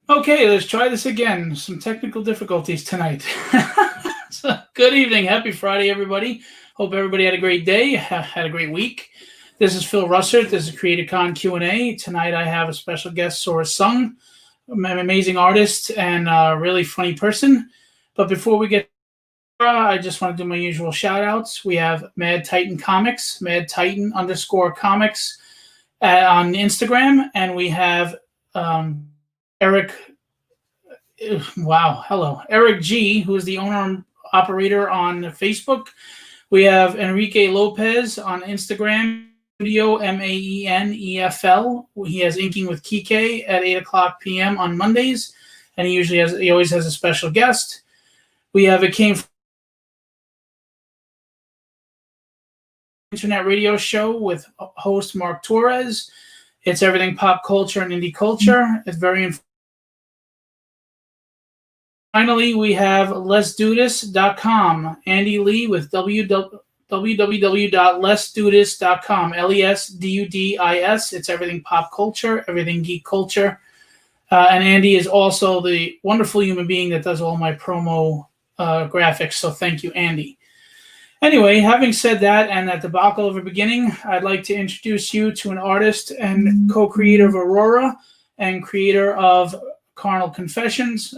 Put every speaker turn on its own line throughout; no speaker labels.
Okay, let's try this again. Some technical difficulties tonight. So, good evening. Happy Friday, everybody. Hope everybody had a great day, had a great week. This is Phil Russert. This is Creatorcon Q&A. Tonight I have a special guest, Sorah Suhng, an amazing artist and a really funny person. But before we get I just want to do my usual shout-outs. We have Mad Titan Comics, Mad Titan _comics on Instagram. And we have Eric G, who is the owner and operator on Facebook. We have Enrique Lopez on Instagram, Studio MAENEFL. He has Inking with Kike at 8:00 p.m. on Mondays, and he always has a special guest. We have It Came From Internet radio show with host Mark Torres. It's everything pop culture and indie culture. It's very Finally, we have letsdothiss.com. Andy Lee with www.letsdothiss.com. LESDUDIS. It's everything pop culture, everything geek culture. And Andy is also the wonderful human being that does all my promo graphics. So thank you, Andy. Anyway, having said that and that debacle of a beginning, I'd like to introduce you to an artist and co-creator of Aurora and creator of Karnal Confessions.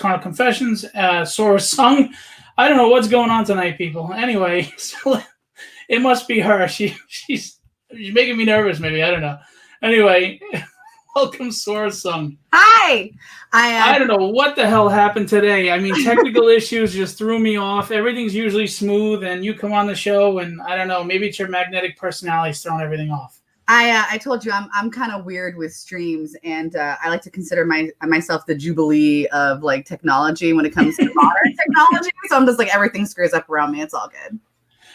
Karnal Confessions, Sorah Suhng. I don't know what's going on tonight, people. Anyway, so it must be her. She's making me nervous, maybe. I don't know. Anyway, welcome, Sorah Suhng.
Hi.
I don't know what the hell happened today. I mean, technical issues just threw me off. Everything's usually smooth, and you come on the show, and I don't know. Maybe it's your magnetic personality throwing everything off.
I told you I'm kind of weird with streams, and I like to consider myself the jubilee of like technology when it comes to modern technology. So I'm just like everything screws up around me. It's all good.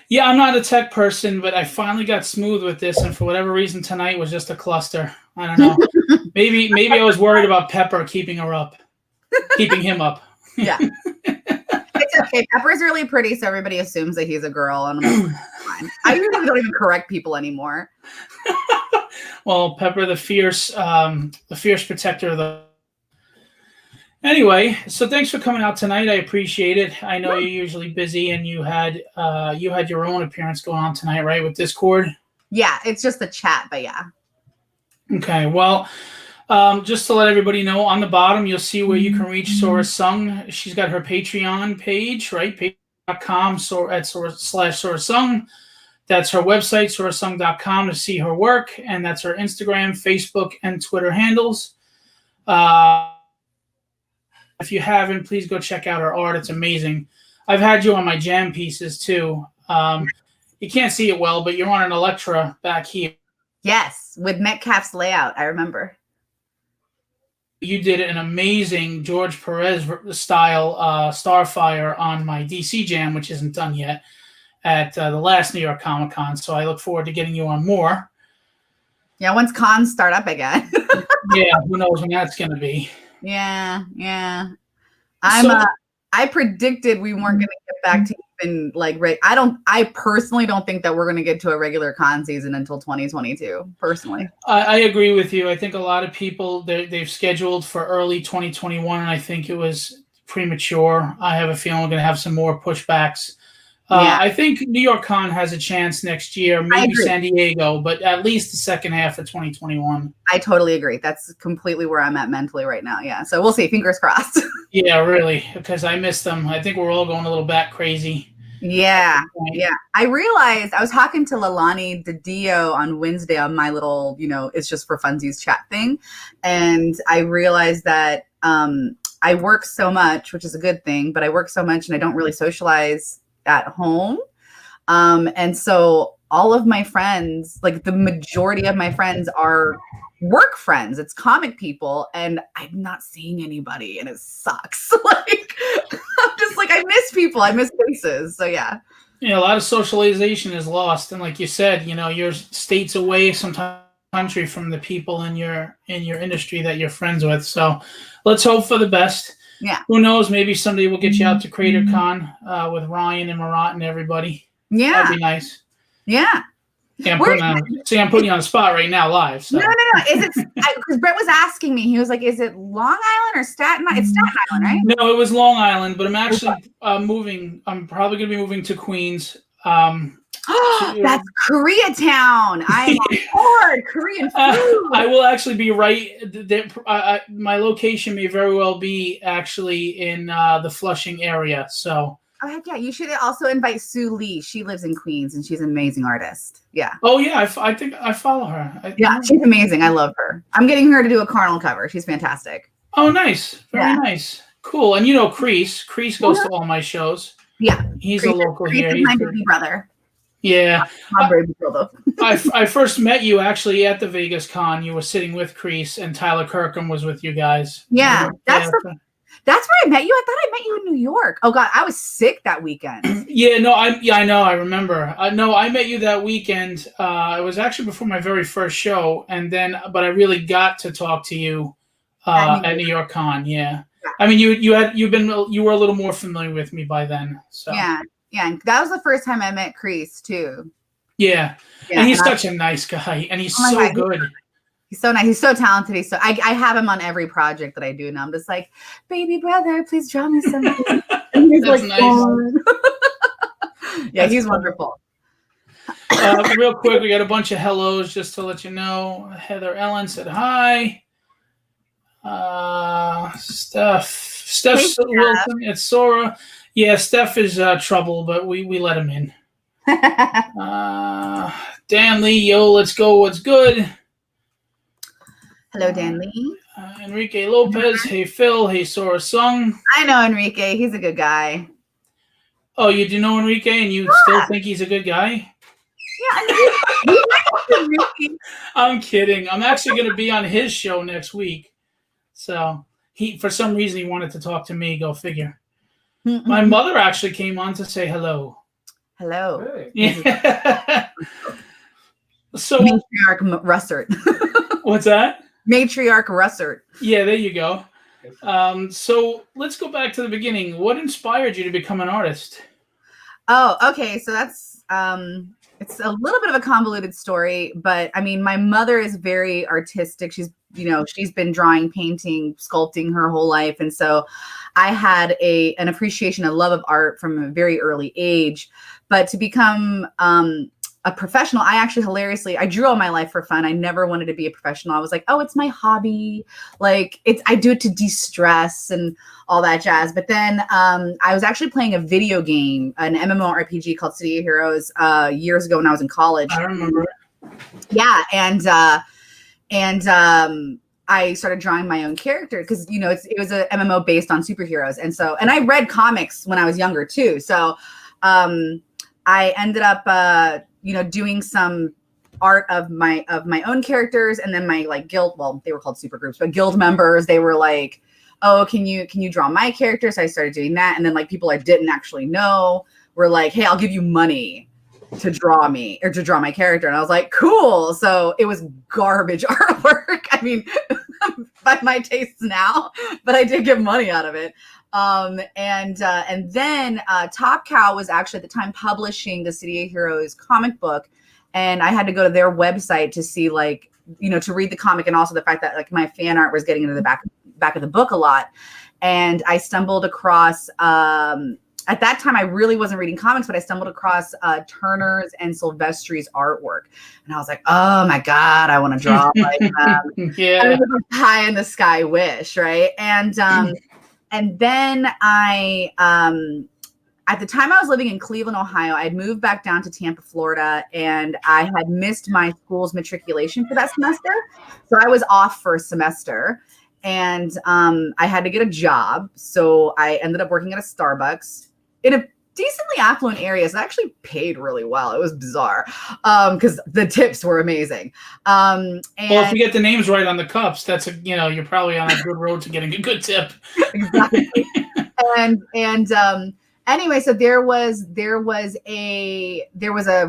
Yeah, I'm not a tech person, but I finally got smooth with this, and for whatever reason tonight was just a cluster. I don't know. maybe I was worried about Pepper keeping him up.
Yeah. It's okay. Pepper's really pretty, so everybody assumes that he's a girl, and I'm like, fine. I usually don't even correct people anymore.
Well, Pepper, the fierce protector of the. Anyway, so thanks for coming out tonight. I appreciate it. I know you're usually busy, and you had your own appearance going on tonight, right, with Discord?
Yeah, it's just the chat, but yeah.
Okay, well, just to let everybody know, on the bottom you'll see where you can reach Sorah Suhng. She's got her Patreon page, right? Patreon.com/Sorah Suhng. That's her website, sorahsuhng.com, to see her work, and that's her Instagram, Facebook, and Twitter handles. If you haven't, please go check out her art. It's amazing. I've had you on my jam pieces too. You can't see it well, but you're on an Electra back here.
Yes, with Metcalf's layout, I remember.
You did an amazing George Perez style Starfire on my DC jam, which isn't done yet, at the last New York Comic Con. So I look forward to getting you on more.
Yeah, once cons start up again.
Yeah, who knows when that's going to be.
Yeah. I predicted we weren't going to get back to even like I personally don't think that we're going to get to a regular con season until 2022. Personally,
I agree with you. I think a lot of people they've scheduled for early 2021, and I think it was premature. I have a feeling we're going to have some more pushbacks. I think New York Con has a chance next year, maybe San Diego, but at least the second half of 2021.
I totally agree. That's completely where I'm at mentally right now. Yeah. So we'll see. Fingers crossed.
Yeah, really, because I miss them. I think we're all going a little bat crazy.
Yeah. Yeah. I realized I was talking to Lalani Didio on Wednesday on my little, it's just for funsies chat thing. And I realized that I work so much, which is a good thing, but I work so much and I don't really socialize at home. And so all of my friends, like the majority of my friends are work friends. It's comic people, and I'm not seeing anybody, and it sucks. Like, I'm just like, I miss people. I miss faces. So yeah.
Yeah, a lot of socialization is lost, and like you said, you're states away, sometimes country from the people in your industry that you're friends with. So let's hope for the best.
Yeah.
Who knows? Maybe someday we'll get you out to Creatorcon with Ryan and Marat and everybody.
Yeah.
That'd be nice.
Yeah.
Yeah, I'm putting you on the spot right now, live. So.
No. Is it? Because Brett was asking me. He was like, "Is it Long Island or Staten Island?" It's Staten Island, right?
No, it was Long Island, but I'm actually moving. I'm probably going to be moving to Queens.
That's Koreatown. I'm on board. Korean food.
I will actually be right. My location may very well be actually in the Flushing area. So.
Oh heck yeah! You should also invite Sue Lee. She lives in Queens, and she's an amazing artist. Yeah.
Oh yeah, I think I follow her.
Yeah, she's amazing. I love her. I'm getting her to do a Karnal cover. She's fantastic.
Oh, nice. Very nice. Cool. And Kreese. Kreese goes to all my shows.
Yeah.
He's a local here.
He's my baby brother.
Yeah.
My baby brother.
I first met you actually at the Vegas Con. You were sitting with Kreese, and Tyler Kirkham was with you guys.
Yeah. That's where I met you. I thought I met you in New York. Oh God, I was sick that weekend.
Yeah, no, I know, I remember. No, I met you that weekend. It was actually before my very first show, but I really got to talk to you at New York Con. Yeah. I mean, you were a little more familiar with me by then. So
yeah, and that was the first time I met Kreese too.
Yeah, and he's such a nice guy, and he's so good.
He's so nice. He's so talented. I have him on every project that I do, and I'm just like, baby brother, please draw me something. And he's like,
nice.
Yeah, he's wonderful.
Real quick, we got a bunch of hellos just to let you know. Heather Ellen said hi. Steph Wilson, it's Sorah. Yeah, Steph is trouble, but we let him in. Dan Lee, yo, let's go. What's good?
Hello, Dan Lee.
Enrique Lopez. Hey, Phil. Hey, Sorah Suhng.
I know Enrique. He's a good guy.
Oh, you do know Enrique, and you still think he's a good guy?
Yeah,
I'm kidding. I'm actually going to be on his show next week. So for some reason, he wanted to talk to me. Go figure. My mother actually came on to say hello.
Hello.
Hey. Yeah. So
Matriarch Russert.
What's that?
Matriarch Russert.
Yeah, there you go. So let's go back to the beginning. What inspired you to become an artist?
Oh, okay. So that's it's a little bit of a convoluted story, but I mean, my mother is very artistic. She's been drawing, painting, sculpting her whole life, and so I had an appreciation, a love of art from a very early age. But to become a professional, I actually hilariously, I drew all my life for fun. I never wanted to be a professional. I was like, oh, it's my hobby. Like I do it to de-stress and all that jazz. But then I was actually playing a video game, an MMORPG called City of Heroes years ago when I was in college.
I remember.
Yeah. And I started drawing my own character because, it was a MMO based on superheroes. And I read comics when I was younger too. So I ended up, doing some art of my own characters, and then my guild. Well, they were called super groups, but guild members. They were like, "Oh, can you draw my character?" So I started doing that, and then people I didn't actually know were like, "Hey, I'll give you money to draw me or to draw my character," and I was like, "Cool." So it was garbage artwork. I mean, by my tastes now, but I did get money out of it. And then Top Cow was actually at the time publishing the City of Heroes comic book, and I had to go to their website to see to read the comic, and also the fact that my fan art was getting into the back of the book a lot. And I stumbled across at that time I really wasn't reading comics, but I stumbled across Turner's and Silvestri's artwork, and I was like, oh my God, I want to draw like
yeah,
pie in the sky wish, right? And then I, at the time I was living in Cleveland, Ohio, I had moved back down to Tampa, Florida, and I had missed my school's matriculation for that semester. So I was off for a semester, and I had to get a job. So I ended up working at a Starbucks in a decently affluent areas. It actually paid really well. It was bizarre because the tips were amazing. And
well, if you get the names right on the cups, that's you're probably on a good road to getting a good tip.
Exactly. and anyway, so there was a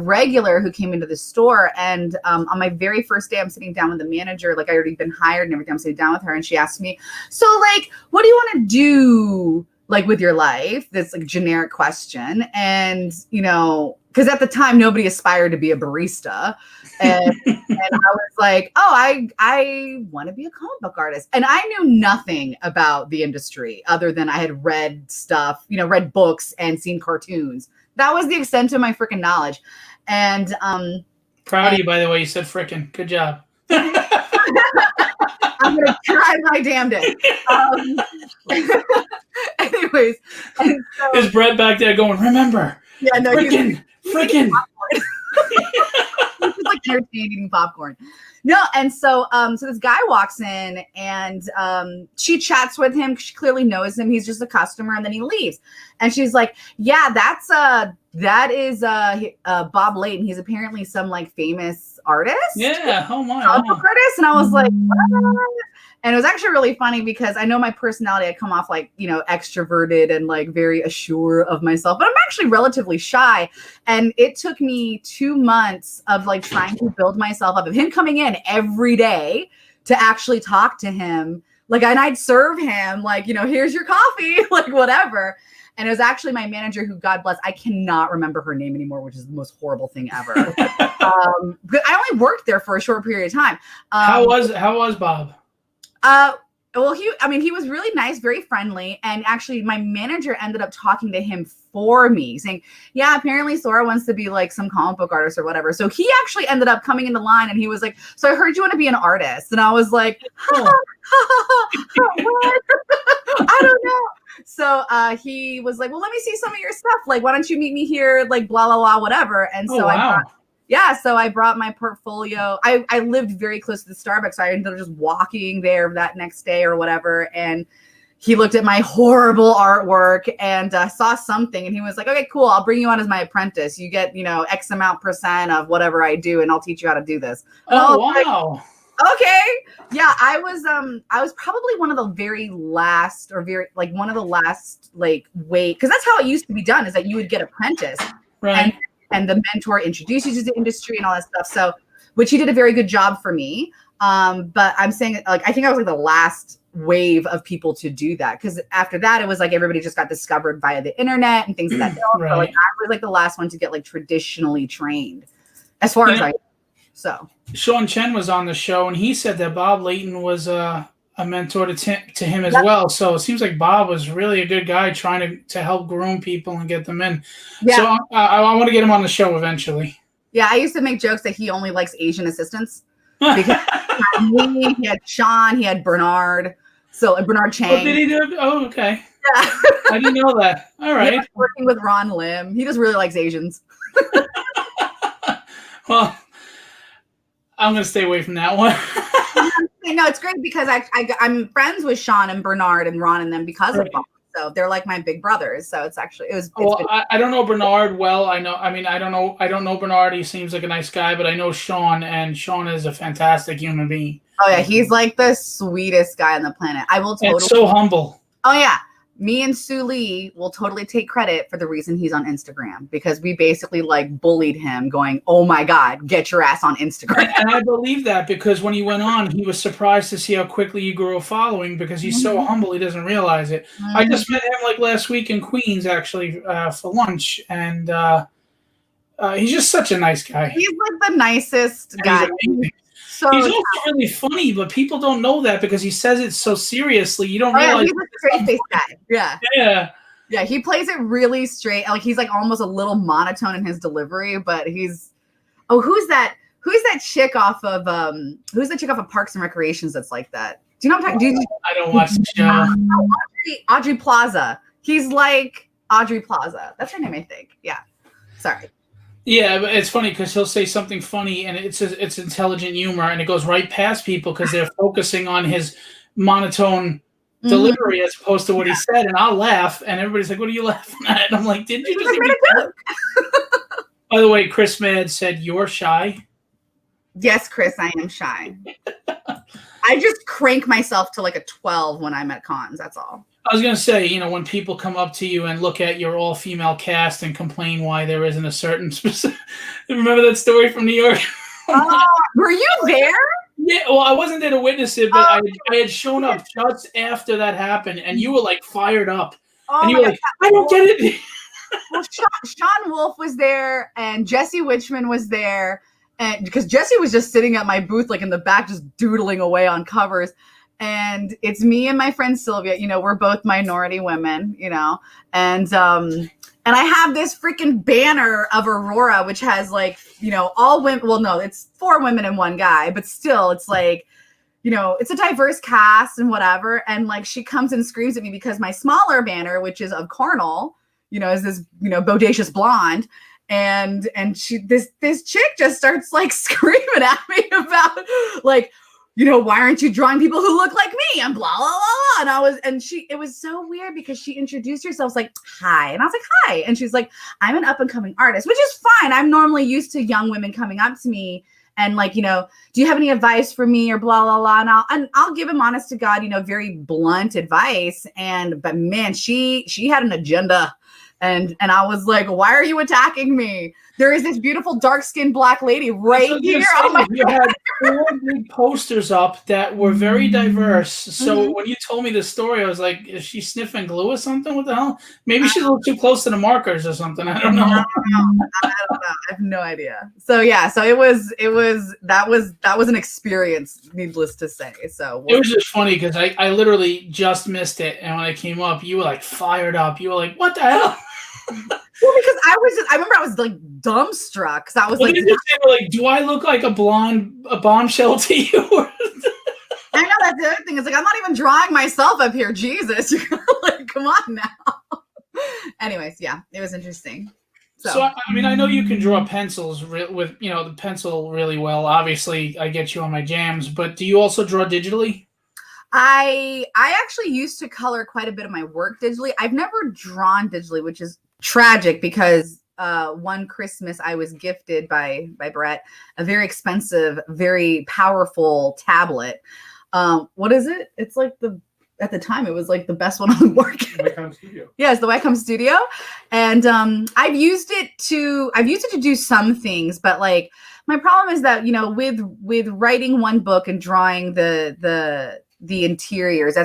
regular who came into the store, and on my very first day, I'm sitting down with the manager. Like I already been hired and everything. I'm sitting down with her, and she asked me, "So, like, what do you want to do, like, with your life?" This like generic question, and because at the time nobody aspired to be a barista, and I was like, "Oh, I want to be a comic book artist," and I knew nothing about the industry other than I had read stuff, read books and seen cartoons. That was the extent of my freaking knowledge. And
proud of you, by the way. You said frickin'. Good job.
I'm gonna try my damnedest. Anyways, and so,
is Brett back there going, remember?
Yeah, no,
frickin'.
He's like entertained eating popcorn. No, and so so this guy walks in, and she chats with him. She clearly knows him. He's just a customer, and then he leaves. And she's like, "Yeah, that is Bob Layton. He's apparently some like famous artist.
Yeah, oh my,
artist." And I was like, what? And it was actually really funny because I know my personality, I come off like, extroverted and like very assured of myself, but I'm actually relatively shy. And it took me 2 months of like trying to build myself up, of him coming in every day to actually talk to him. Like, and I'd serve him like, here's your coffee, like whatever. And it was actually my manager who, God bless, I cannot remember her name anymore, which is the most horrible thing ever. But I only worked there for a short period of time.
How was Bob?
Well, he was really nice, very friendly. And actually my manager ended up talking to him for me, saying, yeah, apparently Sorah wants to be like some comic book artist or whatever. So he actually ended up coming into line, and he was like, so I heard you want to be an artist. And I was like, what? I don't know. So he was like, well, let me see some of your stuff. Like, why don't you meet me here? Like, blah, blah, blah, whatever. And so I brought my portfolio. I lived very close to the Starbucks, so I ended up just walking there that next day or whatever. And he looked at my horrible artwork and saw something, and he was like, okay, cool. I'll bring you on as my apprentice. You get, X amount % of whatever I do, and I'll teach you how to do this. And
oh, wow.
Like, okay. Yeah, I was probably one of the very last, or one of the last wait, because that's how it used to be done, is that you would get apprentice.
Right.
And the mentor introduced you to the industry and all that stuff. So, which he did a very good job for me. But I'm saying, like, I think I was like the last wave of people to do that, because after that it was like everybody just got discovered via the internet and things like that.
Right.
So like I was like the last one to get like traditionally trained, as far as I know. So
Sean Chen was on the show, and he said that Bob Layton was a mentor to him as well. So it seems like Bob was really a good guy trying to help groom people and get them in. Yeah. So I want to get him on the show eventually.
Yeah, I used to make jokes that he only likes Asian assistants. Because he had me, he had Sean, he had Bernard. So Bernard Chang.
Oh, did he do it? Oh, okay. Yeah. I didn't know that. All right.
Working with Ron Lim. He just really likes Asians.
Well, I'm going to stay away from that one.
No, it's great because I'm friends with Sean and Bernard and Ron and them because of Bob. So they're like my big brothers. So it's
I don't know Bernard well. I don't know Bernard. He seems like a nice guy, but I know Sean, and Sean is a fantastic human being.
Oh yeah, he's like the sweetest guy on the planet. I will totally.
And so humble.
Oh yeah, me and Sue Lee will totally take credit for the reason he's on Instagram, because we basically like bullied him, going, "Oh my God, get your ass on Instagram."
And I believe that, because when he went on, he was surprised to see how quickly you grew a following, because he's so humble, he doesn't realize it. I just met him like last week in Queens, actually, for lunch, and he's just such a nice guy.
He's like the nicest guy.
He's also really funny, but people don't know that because he says it so seriously. You don't realize.
He's a straight face guy. Yeah.
Yeah.
Yeah, he plays it really straight. Like he's like almost a little monotone in his delivery, but who's that chick off of Parks and Recreations that's like that? Do you know what I'm talking about?
I don't watch the show.
Audrey Plaza. He's like Audrey Plaza. That's her name, I think. Yeah. Sorry.
Yeah, but it's funny because he'll say something funny, and it's intelligent humor, and it goes right past people because they're focusing on his monotone delivery as opposed to what he said, and I'll laugh, and everybody's like, "What are you laughing at?" And I'm like, "Didn't you just hear me joke?" By the way, Chris Mad said you're shy.
Yes, Chris, I am shy. I just crank myself to like a 12 when I'm at cons. That's all.
I was going to say, you know, when people come up to you and look at your all-female cast and complain why there isn't a certain specific... Remember that story from New York?
Were you there?
Yeah, well, I wasn't there to witness it, but I had shown up just after that happened, and you were, like, fired up. And you were like, I don't get it.
Well, Sean Wolf was there, and Jesse Witchman was there, and because Jesse was just sitting at my booth, like in the back, just doodling away on covers. And it's me and my friend Sylvia. You know, we're both minority women. You know, and I have this freaking banner of Aurora, which has like, you know, all women. Well, no, it's 4 women and 1 guy, but still, it's like, you know, it's a diverse cast and whatever. And like, she comes and screams at me because my smaller banner, which is of Karnal, you know, is this, you know, bodacious blonde. And she, this chick just starts like screaming at me about like, you know, why aren't you drawing people who look like me and blah, blah, blah, blah. And it was so weird because she introduced herself like, hi. And I was like, hi. And she's like, I'm an up and coming artist, which is fine. I'm normally used to young women coming up to me and like, you know, do you have any advice for me or blah, blah, blah. And I'll give him honest to God, you know, very blunt advice. But man, she had an agenda. And I was like, why are you attacking me? There is this beautiful dark-skinned black lady right here.
You had 4 big posters up that were very diverse. So when you told me this story, I was like, is she sniffing glue or something? What the hell? Maybe she's a little too close to the markers or something. I don't know.
I don't know. I have no idea. So yeah, so that was an experience, needless to say. So
it was just funny because I literally just missed it. And when I came up, you were like fired up. You were like, what the hell?
Well, because I remember I was like dumbstruck because I was like,
do I look like a bombshell to you?
I know that's the other thing. It's like, I'm not even drawing myself up here. Jesus, like, come on now. Anyways, yeah, it was interesting.
So I mean, I know you can draw pencils with, you know, the pencil really well. Obviously, I get you on my jams, but do you also draw digitally?
I actually used to color quite a bit of my work digitally. I've never drawn digitally, which is tragic because one Christmas I was gifted by Brett a very expensive, very powerful tablet. What is it? It's like at the time it was like the best one on the market.
Wacom Studio.
Yes, the Wacom Studio. And I've used it to do some things, but like my problem is that, you know, with writing one book and drawing the interiors,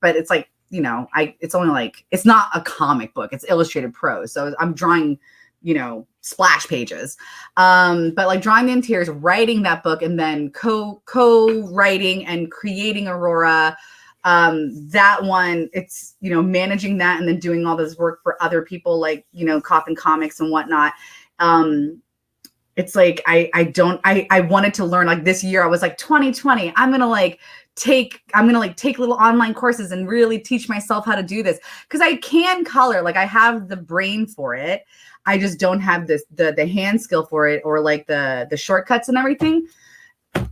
but it's like, you know, it's only like, it's not a comic book, it's illustrated prose. So I'm drawing, you know, splash pages. But like drawing the interiors, writing that book, and then co-writing and creating Aurora, that one, it's, you know, managing that and then doing all this work for other people, like, you know, Coffin Comics and whatnot. It's like, I wanted to learn, like this year I was like 2020, I'm going to take little online courses and really teach myself how to do this. Cause I can color, like I have the brain for it. I just don't have the hand skill for it, or like the shortcuts and everything.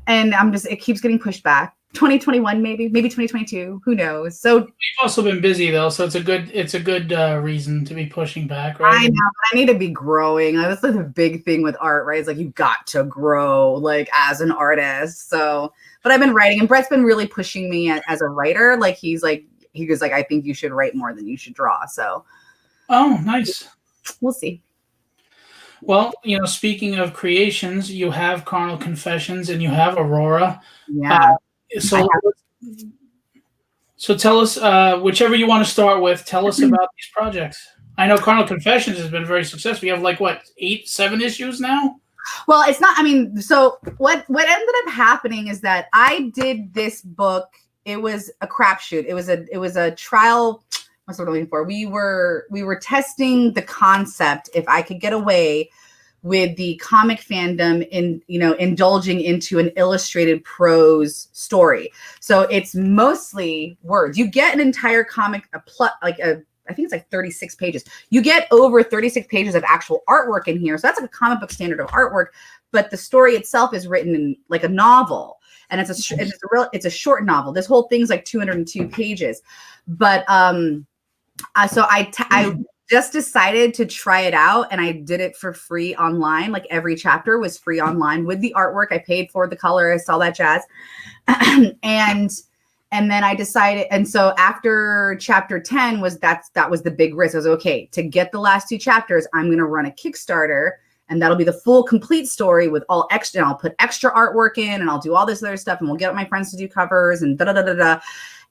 And it keeps getting pushed back. 2021, maybe 2022, who knows? So
you've also been busy though, so it's a good reason to be pushing back, right?
I know, but I need to be growing. That's like the big thing with art, right? It's like you got to grow, like as an artist. So, but I've been writing, and Brett's been really pushing me as a writer. Like he goes like, I think you should write more than you should draw. So,
oh, nice.
We'll see.
Well, you know, speaking of creations, you have Karnal Confessions and you have Aurora.
Yeah.
So tell us, whichever you want to start with, tell us about these projects. I know Karnal Confessions has been very successful. You have like what, 7 issues now?
Well, it's not, I mean, so what ended up happening is that I did this book. It was a crapshoot. It was a trial. What's what I'm looking for? We were testing the concept if I could get away with the comic fandom in, you know, indulging into an illustrated prose story. So it's mostly words. You get an entire comic, I think it's like 36 pages. You get over 36 pages of actual artwork in here. So that's like a comic book standard of artwork, but the story itself is written in like a novel, and it's a short novel. This whole thing's like 202 pages. But so I just decided to try it out, and I did it for free online. Like every chapter was free online with the artwork. I paid for the colorist, all that jazz. And then I decided, and so after chapter 10 that was the big risk. I was okay, to get the last 2 chapters, I'm going to run a Kickstarter, and that'll be the full complete story with all extra, and I'll put extra artwork in, and I'll do all this other stuff, and we'll get my friends to do covers and da-da-da-da-da.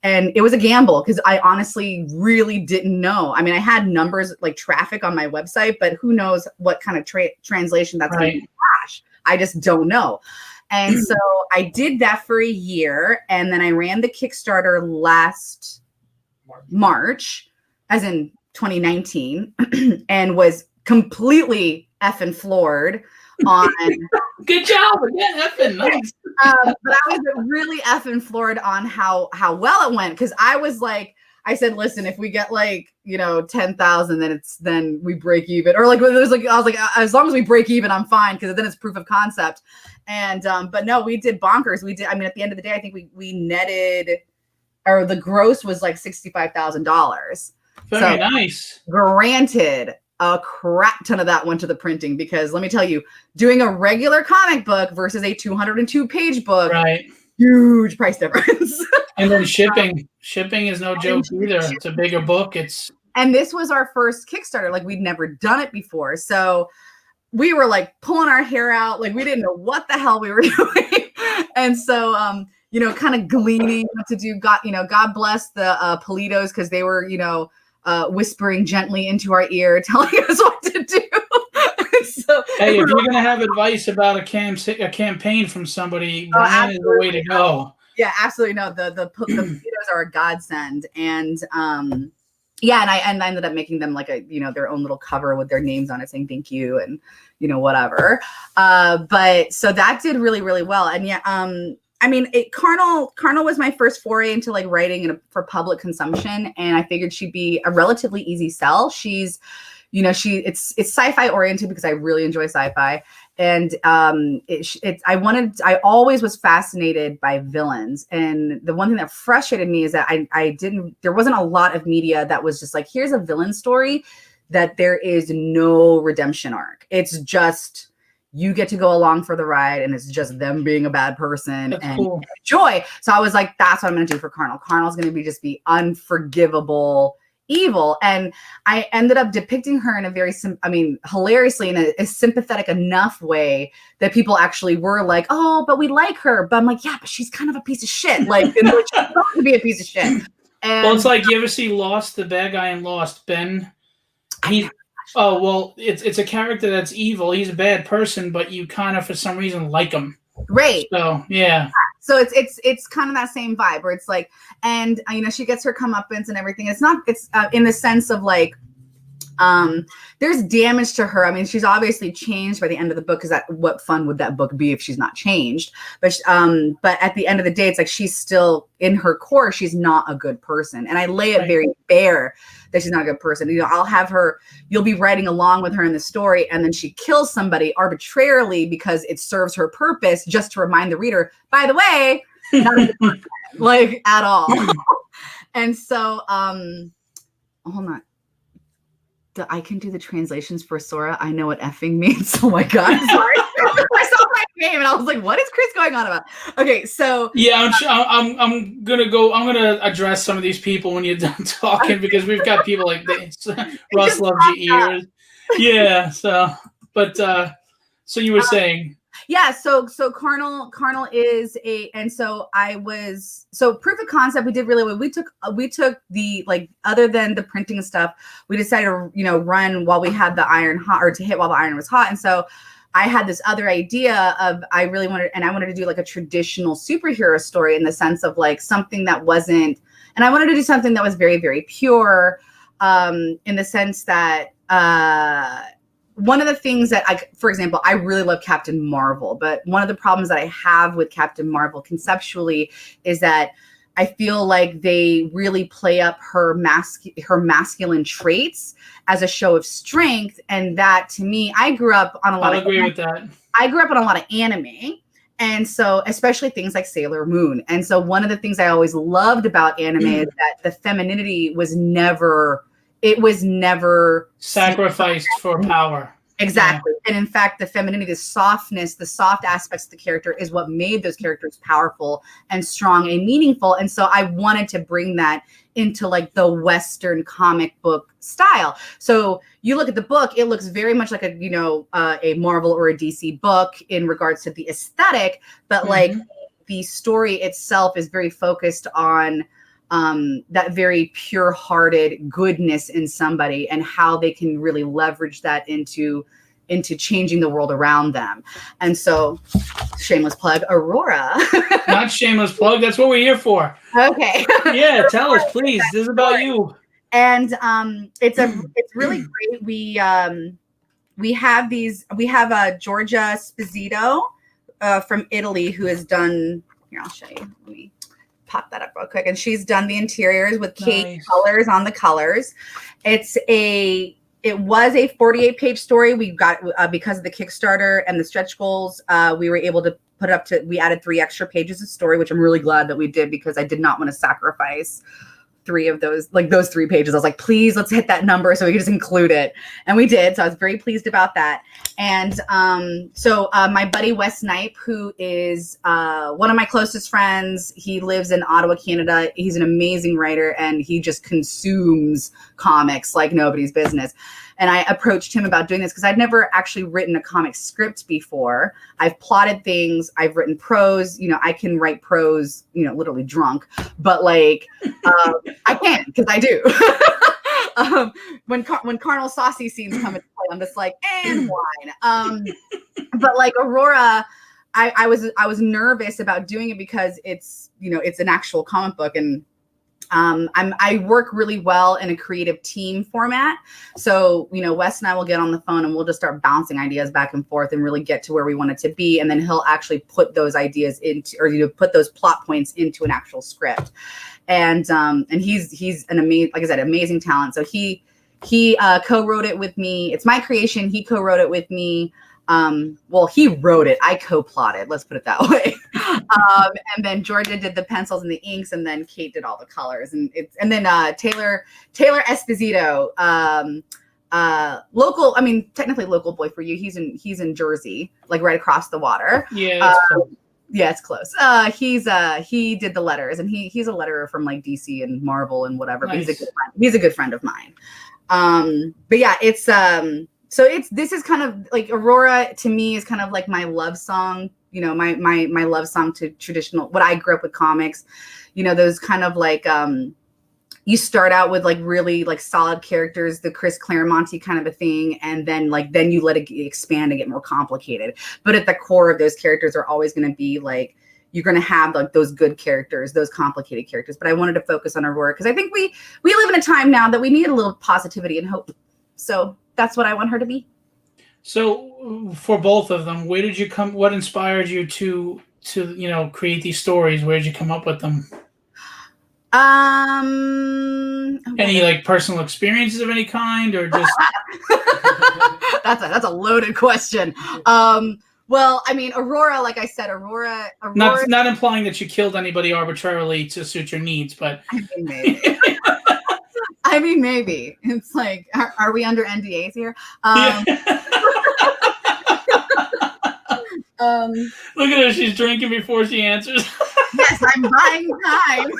And it was a gamble because I honestly really didn't know. I mean, I had numbers like traffic on my website, but who knows what kind of translation that's going to flash. I just don't know. And so I did that for a year, and then I ran the Kickstarter last March, as in 2019, and was completely effing floored on.
Good job again, effing nice.
But I was really effing floored on how well it went, because I said, listen, if we get like 10,000, then we break even, or like I was like, as long as we break even, I'm fine, because then it's proof of concept. And but no, we did bonkers. I mean, at the end of the day, I think we netted, or the gross was like $65,000.
Very nice.
Granted, a crap ton of that went to the printing, because let me tell you, doing a regular comic book versus a 202-page book,
right,
huge price difference.
And then shipping is no joke either. It's a bigger book.
And this was our first Kickstarter. Like, we'd never done it before, so we were like pulling our hair out, like we didn't know what the hell we were doing. And so kind of gleaning what to do. God bless the Politos, because they were whispering gently into our ear, telling us what to do. So,
hey, if you're going to have advice about a campaign from somebody, Brian is the way to go.
Yeah, absolutely. No, the Politos are a godsend. And and I ended up making them like their own little cover with their names on it, saying thank you and whatever. But so that did really, really well. And I mean, Karnal was my first foray into like writing for public consumption, and I figured she'd be a relatively easy sell. She's, it's sci-fi oriented, because I really enjoy sci-fi, and I always was fascinated by villains. And the one thing that frustrated me is that there wasn't a lot of media that was just like, here's a villain story that there is no redemption arc. It's just, you get to go along for the ride, and it's just them being a bad person. That's and cool. Joy. So I was like, that's what I'm going to do for Karnal. Karnal's going to be unforgivable evil. And I ended up depicting her in a very, hilariously in a sympathetic enough way that people actually were like, oh, but we like her. But I'm like, yeah, but she's kind of a piece of shit. Like, she's not to be a piece of shit. And
well, it's like, you ever see Lost, the bad guy in Lost, Ben? It's a character that's evil. He's a bad person, but you kind of, for some reason, like him.
Right.
So, yeah.
So it's kind of that same vibe where it's like, and she gets her comeuppance and everything. It's in the sense of like, there's damage to her. I mean, she's obviously changed by the end of the book, because what fun would that book be if she's not changed? But at the end of the day, it's like, she's still in her core, she's not a good person. And I lay it very bare that she's not a good person. You'll be writing along with her in the story, and then she kills somebody arbitrarily because it serves her purpose, just to remind the reader, by the way, not a good person, like at all. And so, hold on. I can do the translations for Sorah. I know what effing means. Oh my God. Sorry. I saw my name and I was like, what is Chris going on about? Okay. So
yeah, I'm going to address some of these people when you're done talking, because we've got people like this. Russ loves your ears. Yeah. So you were saying.
Yeah, so Karnal is proof of concept. We did really well. We took the, like, other than the printing and stuff, we decided to run while we had the iron hot, or to hit while the iron was hot. And so I had this other idea of, I wanted to do like a traditional superhero story, in the sense of like something that wasn't, and I wanted to do something that was very, very pure, in the sense that one of the things that for example, I really love Captain Marvel, but one of the problems that I have with Captain Marvel conceptually is that I feel like they really play up her masculine traits as a show of strength. And that, to me, I grew up on a lot
I'll
of
agree with that.
I grew up on a lot of anime. And so, especially things like Sailor Moon. And so one of the things I always loved about anime is that the femininity was never
sacrificed for power.
Exactly. Yeah. And in fact, the femininity, the softness, the soft aspects of the character is what made those characters powerful and strong and meaningful. And so I wanted to bring that into like the Western comic book style. So you look at the book, it looks very much like a Marvel or a DC book in regards to the aesthetic, but like the story itself is very focused on that very pure-hearted goodness in somebody and how they can really leverage that into changing the world around them. And so, shameless plug, Aurora.
Not shameless plug. That's what we're here for.
Okay.
Yeah, tell us, please. This is about you.
And it's really great. We have Georgia Sposito from Italy who has done. Here, I'll show you. Let me pop that up real quick. And she's done the interiors with Kate colors on the colors. It was a 48-page story. We got because of the Kickstarter and the stretch goals, we were able to put it up to. We added 3 extra pages of story, which I'm really glad that we did because I did not want to sacrifice 3 of those, like those 3 pages. I was like, please, let's hit that number so we can just include it. And we did. So I was very pleased about that. And so my buddy Wes Knipe, who is one of my closest friends, he lives in Ottawa, Canada. He's an amazing writer and he just consumes comics like nobody's business. And I approached him about doing this because I'd never actually written a comic script before. I've plotted things. I've written prose. I can write prose, literally drunk. But like, I can because I do. When carnal saucy scenes come into play, I'm just like, and wine. But like Aurora, I was nervous about doing it because it's an actual comic book and. I work really well in a creative team format. So, Wes and I will get on the phone and we'll just start bouncing ideas back and forth and really get to where we want it to be. And then he'll actually put those ideas into, or put those plot points into an actual script. And he's an amazing, like I said, amazing talent. So he co-wrote it with me. It's my creation. He co-wrote it with me. Well, he wrote it. I co-plotted. Let's put it that way. And then Georgia did the pencils and the inks, and then Kate did all the colors. And then Taylor Esposito, local. I mean, technically local boy for you. He's in Jersey, like right across the water.
Yeah.
Yeah, it's close. He did the letters, and he's a letterer from like DC and Marvel and whatever. Nice. But he's a good friend of mine. But yeah, it's so this is kind of like Aurora to me is kind of like my love song, my love song to traditional, what I grew up with comics, those kind of like, you start out with like really like solid characters, the Chris Claremonty kind of a thing. And then you let it expand and get more complicated. But at the core of those characters are always going to be like, you're going to have like those good characters, those complicated characters. But I wanted to focus on Aurora because I think we live in a time now that we need a little positivity and hope. So that's what I want her to be.
So for both of them, where did you come? What inspired you to create these stories? Where did you come up with them? Any like personal experiences of any kind, or just?
That's a loaded question. Well, I mean, Aurora, like I said, Aurora.
Not implying that you killed anybody arbitrarily to suit your needs, but.
I mean, maybe. It's like, are we under NDAs here?
Look at her. She's drinking before she answers.
Yes, I'm buying time.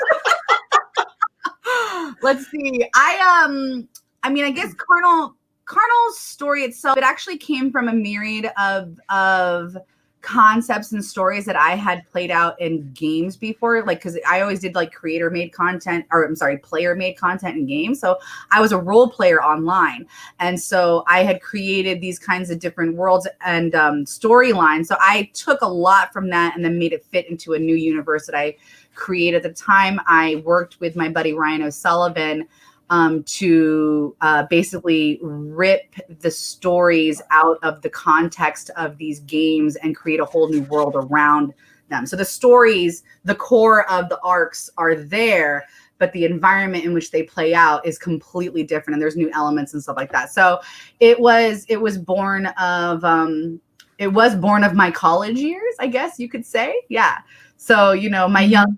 Let's see. I mean, I guess Karnal's story itself, it actually came from a myriad of concepts and stories that I had played out in games before, like because I always did like player-made content in games. So I was a role player online, and so I had created these kinds of different worlds and storylines. So I took a lot from that and then made it fit into a new universe that I created. At the time, I worked with my buddy Ryan O'Sullivan to basically rip the stories out of the context of these games and create a whole new world around them. So the stories, the core of the arcs are there, but the environment in which they play out is completely different, and there's new elements and stuff like that. So it was born of my college years, I guess you could say. Yeah. So, my young.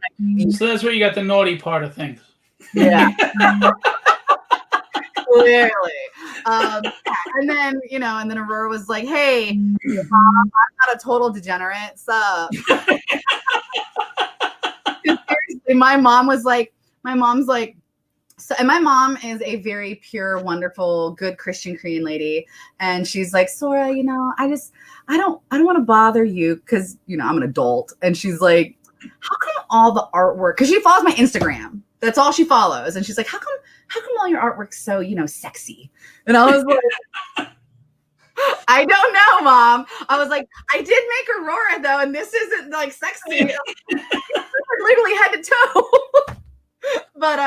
So that's where you got the naughty part of things.
Yeah. Clearly. And then, and then Aurora was like, hey, Mom, I'm not a total degenerate. Sup? Seriously, my mom's like, so, and my mom is a very pure, wonderful, good Christian Korean lady. And she's like, Sorah, I don't want to bother you because, I'm an adult. And she's like, how come all the artwork, because she follows my Instagram. That's all she follows. And she's like, how come all your artwork's so, sexy? And I was like, I don't know, Mom. I was like, I did make Aurora though, and this isn't like sexy. Literally head to toe. But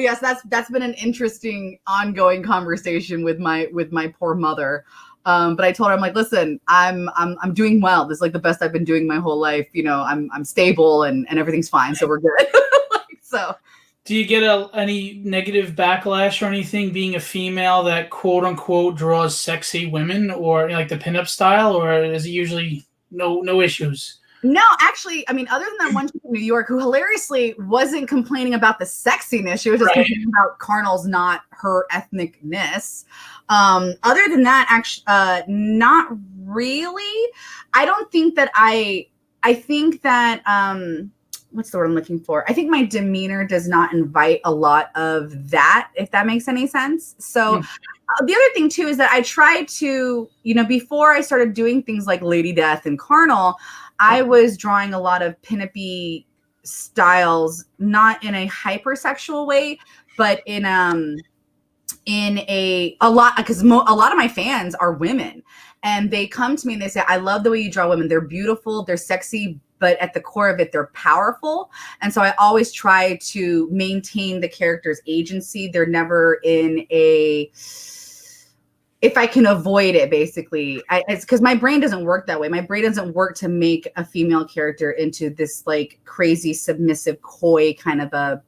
yes, that's been an interesting ongoing conversation with my poor mother. But I told her, I'm like, listen, I'm doing well. This is like the best I've been doing my whole life. I'm stable and everything's fine. So we're good. So.
Do you get any negative backlash or anything being a female that quote unquote draws sexy women, or like the pinup style, or is it usually no issues?
No, actually, I mean, other than that one chick in New York who hilariously wasn't complaining about the sexiness, she was just complaining about Karnal's not her ethnicness. Other than that, actually, not really. I don't think that I think that, what's the word I'm looking for? I think my demeanor does not invite a lot of that, if that makes any sense. So the other thing too is that I try to, before I started doing things like Lady Death and Karnal, I was drawing a lot of pinup-y styles, not in a hypersexual way, but in a lot, because a lot of my fans are women, and they come to me and they say, I love the way you draw women. They're beautiful, they're sexy, but at the core of it, they're powerful. And so I always try to maintain the character's agency. They're never in if I can avoid it, basically. It's because my brain doesn't work that way. My brain doesn't work to make a female character into this like crazy, submissive, coy kind of a,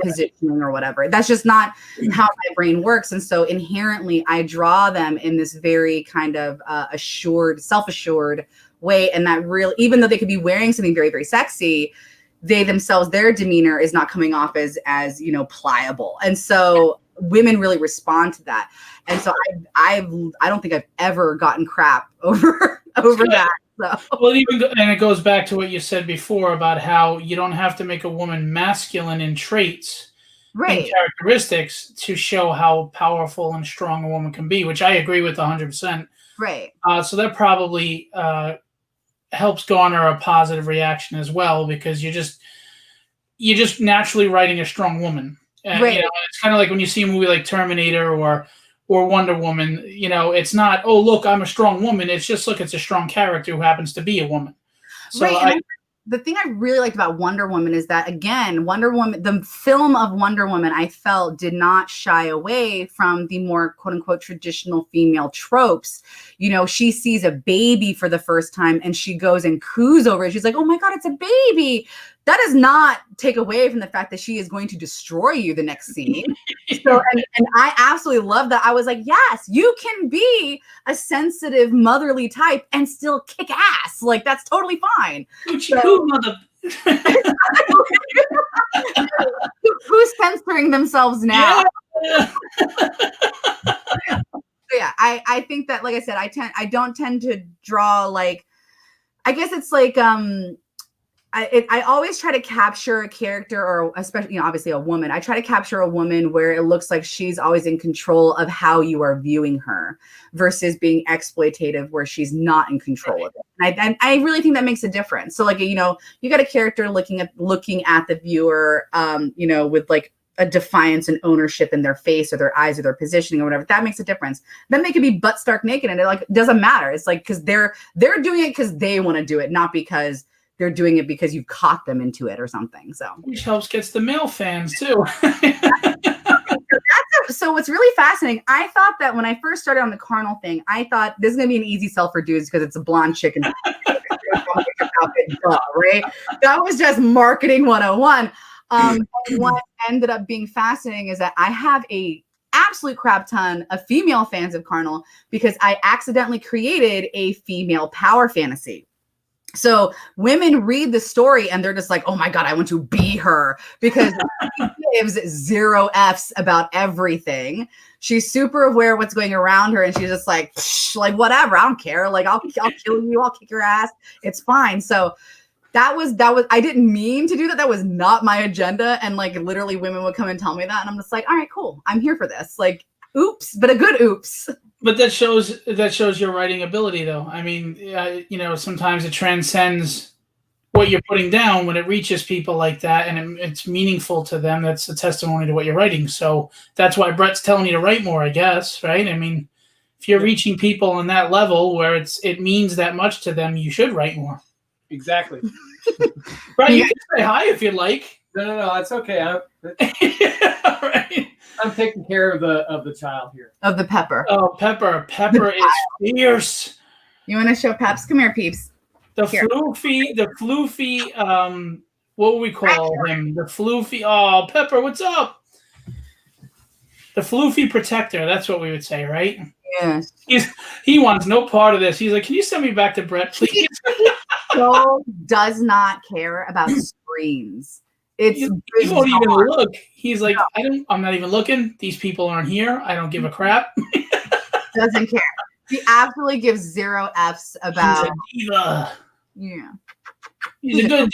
positioning or whatever. That's just not how my brain works. And so inherently I draw them in this very kind of self-assured way. And that really, even though they could be wearing something very, very sexy, they themselves, their demeanor is not coming off as pliable. And so women really respond to that. And so I don't think I've ever gotten crap over that. So.
Well, and it goes back to what you said before about how you don't have to make a woman masculine in traits and characteristics to show how powerful and strong a woman can be, which I agree with 100%.
Right.
So that probably helps garner a positive reaction as well, because you're just naturally writing a strong woman. And, it's kind of like when you see a movie like Terminator or Wonder Woman, it's not, oh, look, I'm a strong woman. It's just, look, it's a strong character who happens to be a woman. So
the thing I really liked about Wonder Woman is that, again, Wonder Woman, the film of Wonder Woman, I felt did not shy away from the more quote unquote traditional female tropes. She sees a baby for the first time and she goes and coos over it. She's like, oh my God, it's a baby. That does not take away from the fact that she is going to destroy you the next scene. So, and I absolutely love that. I was like, yes, you can be a sensitive, motherly type and still kick ass. Like, that's totally fine. Who's censoring themselves now? Yeah, I think that, like I said, I don't tend to draw like, I guess it's like, I always try to capture a character, or especially, obviously a woman. I try to capture a woman where it looks like she's always in control of how you are viewing her, versus being exploitative where she's not in control of it. And I really think that makes a difference. So like, you got a character looking at the viewer, with like a defiance and ownership in their face or their eyes or their positioning or whatever. That makes a difference. Then they could be butt stark naked and it doesn't matter. It's like, because they're doing it because they want to do it, not because they're doing it because you've caught them into it or something. So,
which helps gets the male fans too.
So what's really fascinating, I thought that when I first started on the Karnal thing, I thought this is going to be an easy sell for dudes because it's a blonde chick. right? That was just marketing 101. What ended up being fascinating is that I have a absolute crap ton of female fans of Karnal because I accidentally created a female power fantasy. So women read the story and they're just like, oh my God, I want to be her because she gives 0 Fs about everything. She's super aware of what's going around her. And she's just like whatever, I don't care. Like, I'll kill you. I'll kick your ass. It's fine. So that was, I didn't mean to do that. That was not my agenda. And like, literally women would come and tell me that. And I'm just like, all right, cool. I'm here for this. Like, oops, but a good oops.
But that shows your writing ability, though. I mean, sometimes it transcends what you're putting down when it reaches people like that, and it's meaningful to them. That's a testimony to what you're writing. So that's why Brett's telling you to write more, I guess, right? I mean, if you're reaching people on that level where it means that much to them, you should write more.
Exactly.
Brett, you can say hi if you'd like.
No, that's okay.
Yeah, right.
I'm taking care of the child here.
Of the Pepper.
Oh, Pepper is fierce.
You want to show Peps? Come here, peeps.
The floofy, what would we call him? The floofy, oh, Pepper, what's up? The floofy protector, that's what we would say, right?
Yes.
He wants no part of this. He's like, can you send me back to Brett, please?
He so does not care about screens.
He won't even look. He's like, no. I'm not even looking. These people aren't here. I don't give a crap.
Doesn't care. He absolutely gives 0 Fs about.
He's a diva.
Yeah.
He's a good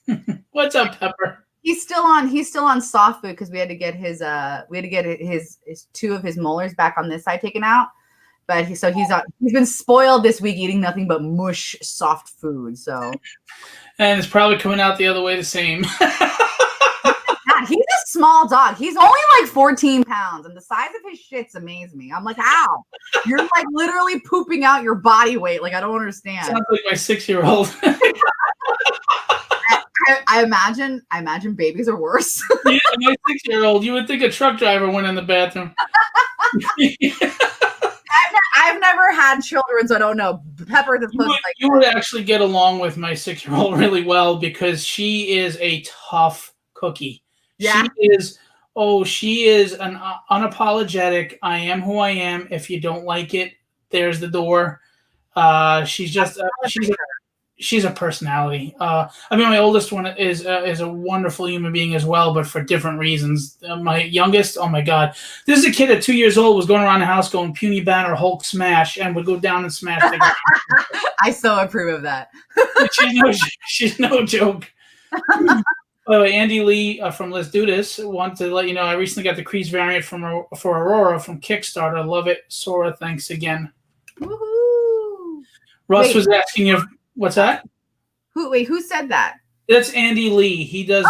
diva. What's up, Pepper?
He's still on soft food because we had to get his 2 of his molars back on this side taken out. But he's been spoiled this week eating nothing but mush soft food. So.
And it's probably coming out the other way the same.
God, he's a small dog. He's only like 14 pounds, and the size of his shits amaze me. I'm like, how? You're like literally pooping out your body weight. Like, I don't understand.
Sounds like my 6-year-old.
I imagine babies are worse.
Yeah, my 6-year-old. You would think a truck driver went in the bathroom.
I've never had children, so I don't know. Pepper the
you would actually get along with my 6-year-old really well because she is a tough cookie.
Yeah.
She is an unapologetic, I am who I am. If you don't like it, there's the door. She's just she's a personality. My oldest one is a wonderful human being as well, but for different reasons. My youngest, oh my God, this is a kid at 2 years old was going around the house going puny banner, Hulk smash, and would go down and smash.
I so approve of that.
She's no joke. By the way, Andy Lee from Let's Do This want to let you know I recently got the Crease variant for Aurora from Kickstarter. Love it, Sorah. Thanks again.
Woohoo!
Russ was asking if. What's that?
Who said that?
That's Andy Lee. He does.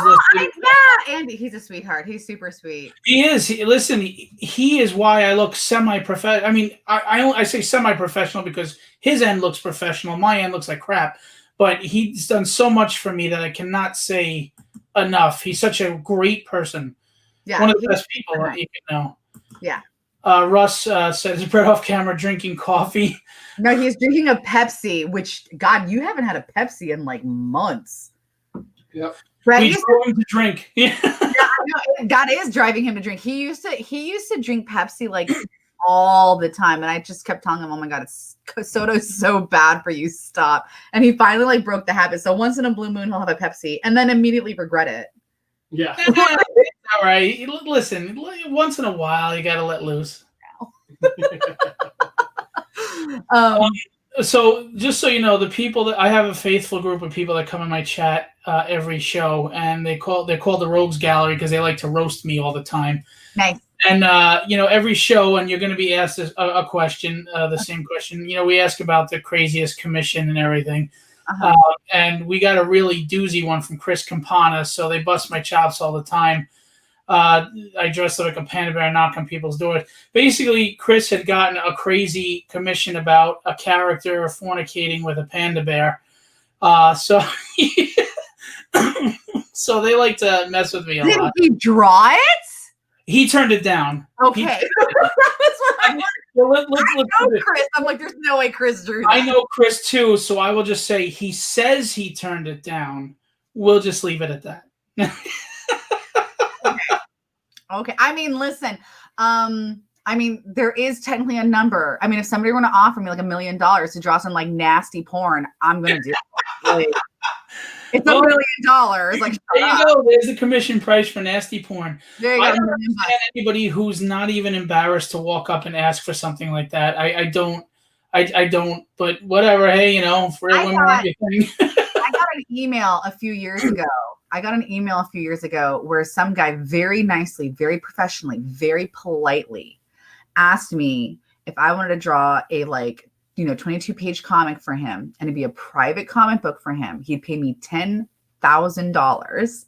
Andy. He's a sweetheart. He's super sweet.
He is. He is why I look semi-professional. I mean, I say semi-professional because his end looks professional. My end looks like crap. But he's done so much for me that I cannot say enough. He's such a great person. Yeah, one of the best people that you can know.
Yeah.
Russ says Brett off camera drinking coffee.
No, he's drinking a Pepsi, which, God, you haven't had a Pepsi in like months.
Yep. We drove him to drink. Yeah.
God is driving him to drink. He used to drink Pepsi like all the time. And I just kept telling him, oh my God, soda's so bad for you. Stop. And he finally like broke the habit. So once in a blue moon, he'll have a Pepsi and then immediately regret it.
Yeah.
All right. Listen, once in a while, you got to let loose. So just so you know, the people that I have a faithful group of people that come in my chat every show, and they're called the Rogues Gallery because they like to roast me all the time.
Nice.
And every show, and you're going to be asked a question, the same question. We ask about the craziest commission and everything. Uh-huh. And we got a really doozy one from Chris Campana, so they bust my chops all the time. I dressed like a panda bear, knock on people's doors. Basically, Chris had gotten a crazy commission about a character fornicating with a panda bear. So they like to mess with me a lot.
Did he draw it?
He turned it down.
Okay.
Well, let's do
Oh,
this.
Chris. I'm like, there's no way Chris drew that.
I know Chris too, so I will just say he says he turned it down. We'll just leave it at that.
Okay. I mean, listen. I mean, there is technically a number. I mean, if somebody were to offer me like $1 million to draw some like nasty porn, I'm gonna do it. Like, it's $1 million. Like,
there you go. There's the commission price for nasty porn.
There you
I
go.
don't understand anybody who's not even embarrassed to walk up and ask for something like that. I don't. But whatever. Hey, you know, for women, everything.
I got an email a few years ago where some guy very nicely, very professionally, very politely asked me if I wanted to draw a 22-page comic for him and it'd be a private comic book for him. He'd pay me $10,000,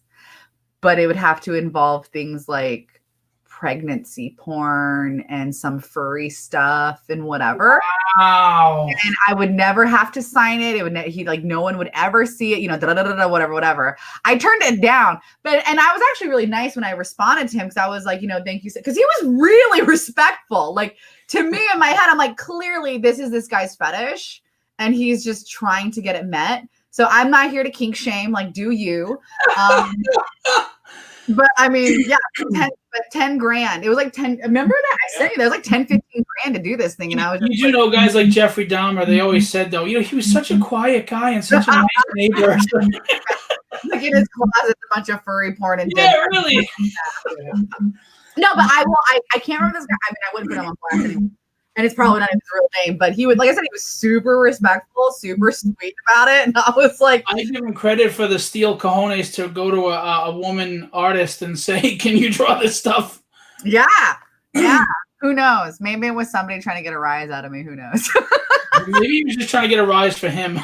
but it would have to involve things like pregnancy porn and some furry stuff and whatever.
Wow.
And I would never have to sign it. It would no one would ever see it, whatever. I turned it down, and I was actually really nice when I responded to him because I was like, thank you, because he was really respectful. Like, to me in my head, I'm like, clearly this is this guy's fetish, and he's just trying to get it met. So I'm not here to kink shame. Like, do you? But I mean, yeah, 10 grand. It was like 10. Remember that I said there was like 10, 15 grand to do this thing. And I was
you know, guys like Jeffrey Dahmer, they always said though, he was such a quiet guy and such a nice neighbor.
Like in his closet, a bunch of furry porn and
really.
No, but I can't remember this guy. I mean, I wouldn't put him on blast anyway. And it's probably not his real name, but he would, like I said, he was super respectful, super sweet about it. And I was like,
I give him credit for the steel cojones to go to a woman artist and say, "Can you draw this stuff?"
Yeah. Who knows? Maybe it was somebody trying to get a rise out of me. Who knows?
Maybe he was just trying to get a rise for him.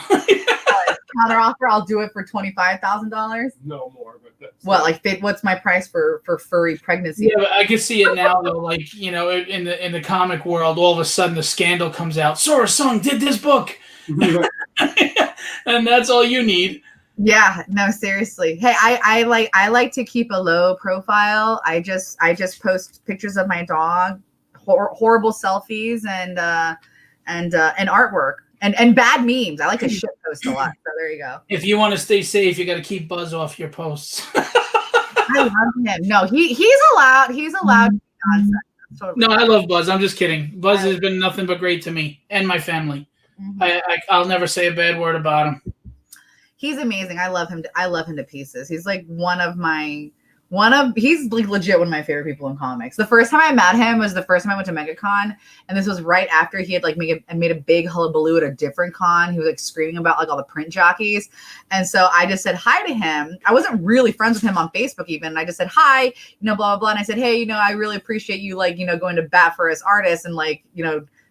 Counter offer, I'll do it for $25,000.
No more, but that's
what's my price for furry pregnancy?
Yeah, but I can see it now though. Like, in the comic world, all of a sudden the scandal comes out. Sorah Suhng did this book, and that's all you need.
Yeah, no, seriously. Hey, I like to keep a low profile. I just post pictures of my dog, horrible selfies, and artwork. And bad memes. I like to shit post a lot. So there you go.
If you want to stay safe, you got to keep Buzz off your posts.
I love him. No, he's allowed. He's allowed to be nonsense. Totally
I love Buzz. I'm just kidding. Buzz has been nothing but great to me and my family. Mm-hmm. I'll never say a bad word about him.
He's amazing. I love him. I love him to pieces. He's like he's like legit one of my favorite people in comics. The first time I met him was the first time I went to MegaCon, and this was right after he had like made a big hullabaloo at a different con. He was like screaming about like all the print jockeys, and so I just said hi to him. I wasn't really friends with him on Facebook even, and I just said hi, blah blah blah, and I said, hey, I really appreciate you like going to bat for us artists and like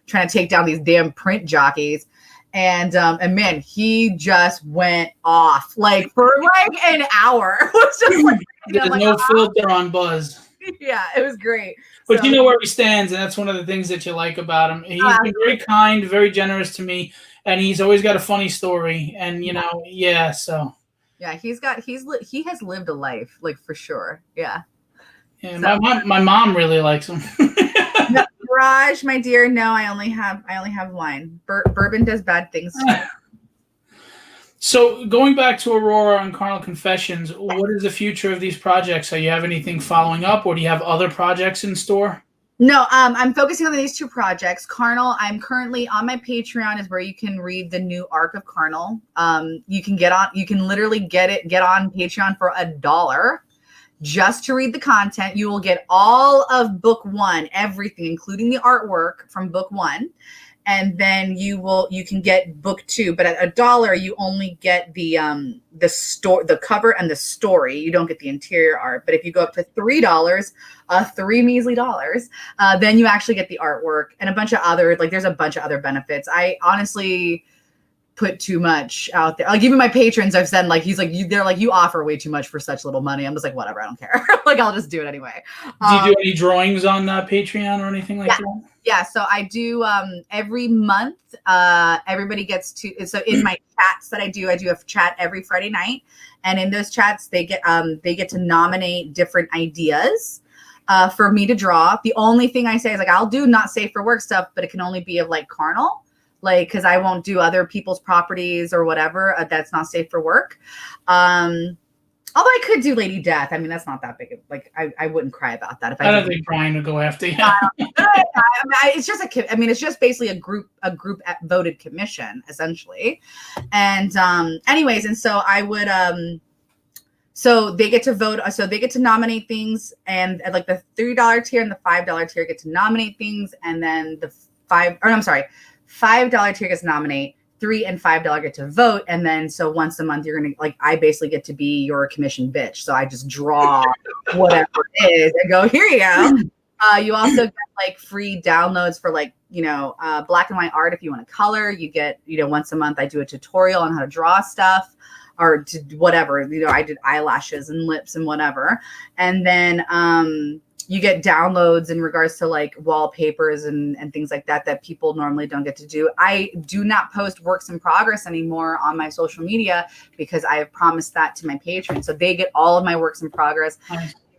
trying to take down these damn print jockeys. And man, he just went off like for like an hour. It was just like
there's no filter on Buzz.
Yeah, it was great.
But you know where he stands, and that's one of the things that you like about him. He's been very kind, very generous to me, and he's always got a funny story. And so
yeah, he has lived a life, like for sure. Yeah.
Yeah, so, my mom really likes him.
Raj, my dear, no, I only have wine. Bourbon does bad things too.
So going back to Aurora and Karnal Confessions, what is the future of these projects? Do you have anything following up, or do you have other projects in store?
No, I'm focusing on these two projects. Karnal, I'm currently on my Patreon, is where you can read the new arc of Karnal. You can literally get on Patreon for $1. Just to read the content. You will get all of book 1, everything, including the artwork from book 1. And then you can get book 2, but at $1, you only get the cover and the story. You don't get the interior art. But if you go up to $3, $3 measly dollars, then you actually get the artwork and a bunch of other, there's a bunch of other benefits. I honestly put too much out there. Like even my patrons, I've said they're like, you offer way too much for such little money. I'm just like, whatever, I don't care. I'll just do it anyway.
Do you do any drawings on Patreon or anything like that?
Yeah, so I do every month. Everybody gets to. So in my chats that I do a chat every Friday night, and in those chats they get to nominate different ideas. for me to draw. The only thing I say is like, I'll do not safe for work stuff, but it can only be of like Karnal, like, cause I won't do other people's properties or whatever. That's not safe for work. Although I could do Lady Death. I mean, that's not that big. Like, I wouldn't cry about that if I.
I don't think Brian would go after you.
It's just it's just basically a group voted commission essentially, and anyways, and so I would so they get to vote. So they get to nominate things, and like the $3 tier and the $5 tier get to nominate things, and then the $5 tier gets to nominate. $3 and $5 get to vote, and then so once a month you're gonna like I basically get to be your commission bitch. So I just draw whatever it is and go, here you go. You also get like free downloads for like black and white art if you want to color. You get once a month I do a tutorial on how to draw stuff or to whatever. I did eyelashes and lips and whatever, and then you get downloads in regards to like wallpapers and things like that people normally don't get to do. I do not post works in progress anymore on my social media because I have promised that to my patrons. So they get all of my works in progress.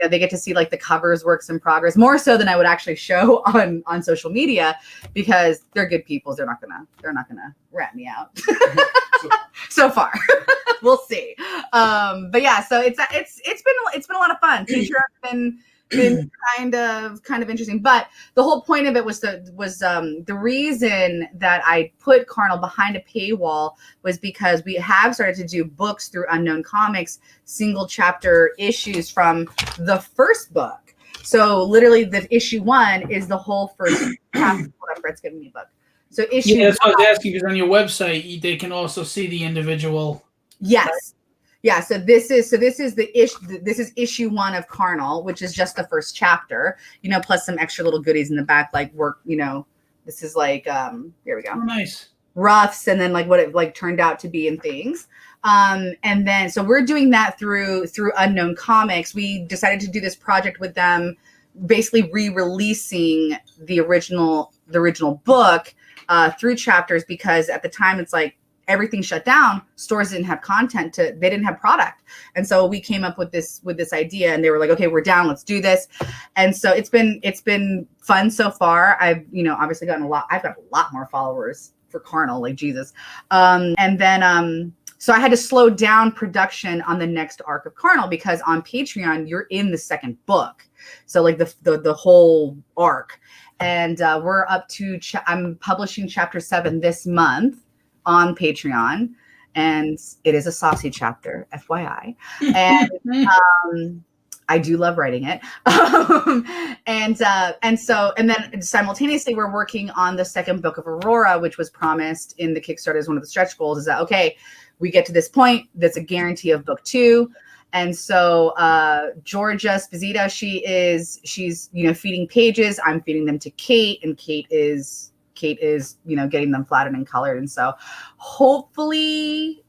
They get to see like the covers, works in progress, more so than I would actually show on social media because they're good people. They're not gonna rat me out so far. We'll see. But yeah, so it's been a lot of fun. Patreon's been kind of interesting, but the whole point of it was the reason that I put Karnal behind a paywall was because we have started to do books through Unknown Comics, single chapter issues from the first book. So literally the issue 1 is the whole first chapter. Hold on, Brett's giving me a book. So issue
that's what I was asking, because on your website they can also see the individual.
Yes. Right? Yeah, so this is issue 1 of Karnal, which is just the first chapter, plus some extra little goodies in the back, like work, this is like here we go.
Oh, nice.
Roughs, and then like what it like turned out to be and things. And then so we're doing that through Unknown Comics. We decided to do this project with them, basically re-releasing the original book through chapters, because at the time it's like everything shut down. Stores didn't have content they didn't have product. And so we came up with this idea, and they were like, okay, we're down, let's do this. And so it's been fun so far. I've, obviously I've got a lot more followers for Karnal, like Jesus. And then, so I had to slow down production on the next arc of Karnal because on Patreon, you're in the second book. So like the whole arc. And we're up to, I'm publishing chapter 7 this month on Patreon, and it is a saucy chapter, FYI. And I do love writing it. And then simultaneously we're working on the second book of Aurora, which was promised in the Kickstarter as one of the stretch goals, is that, okay, we get to this point, that's a guarantee of book 2. And so Georgia Spizita, she's feeding pages. I'm feeding them to Kate, and Kate is getting them flattened and colored. And so hopefully,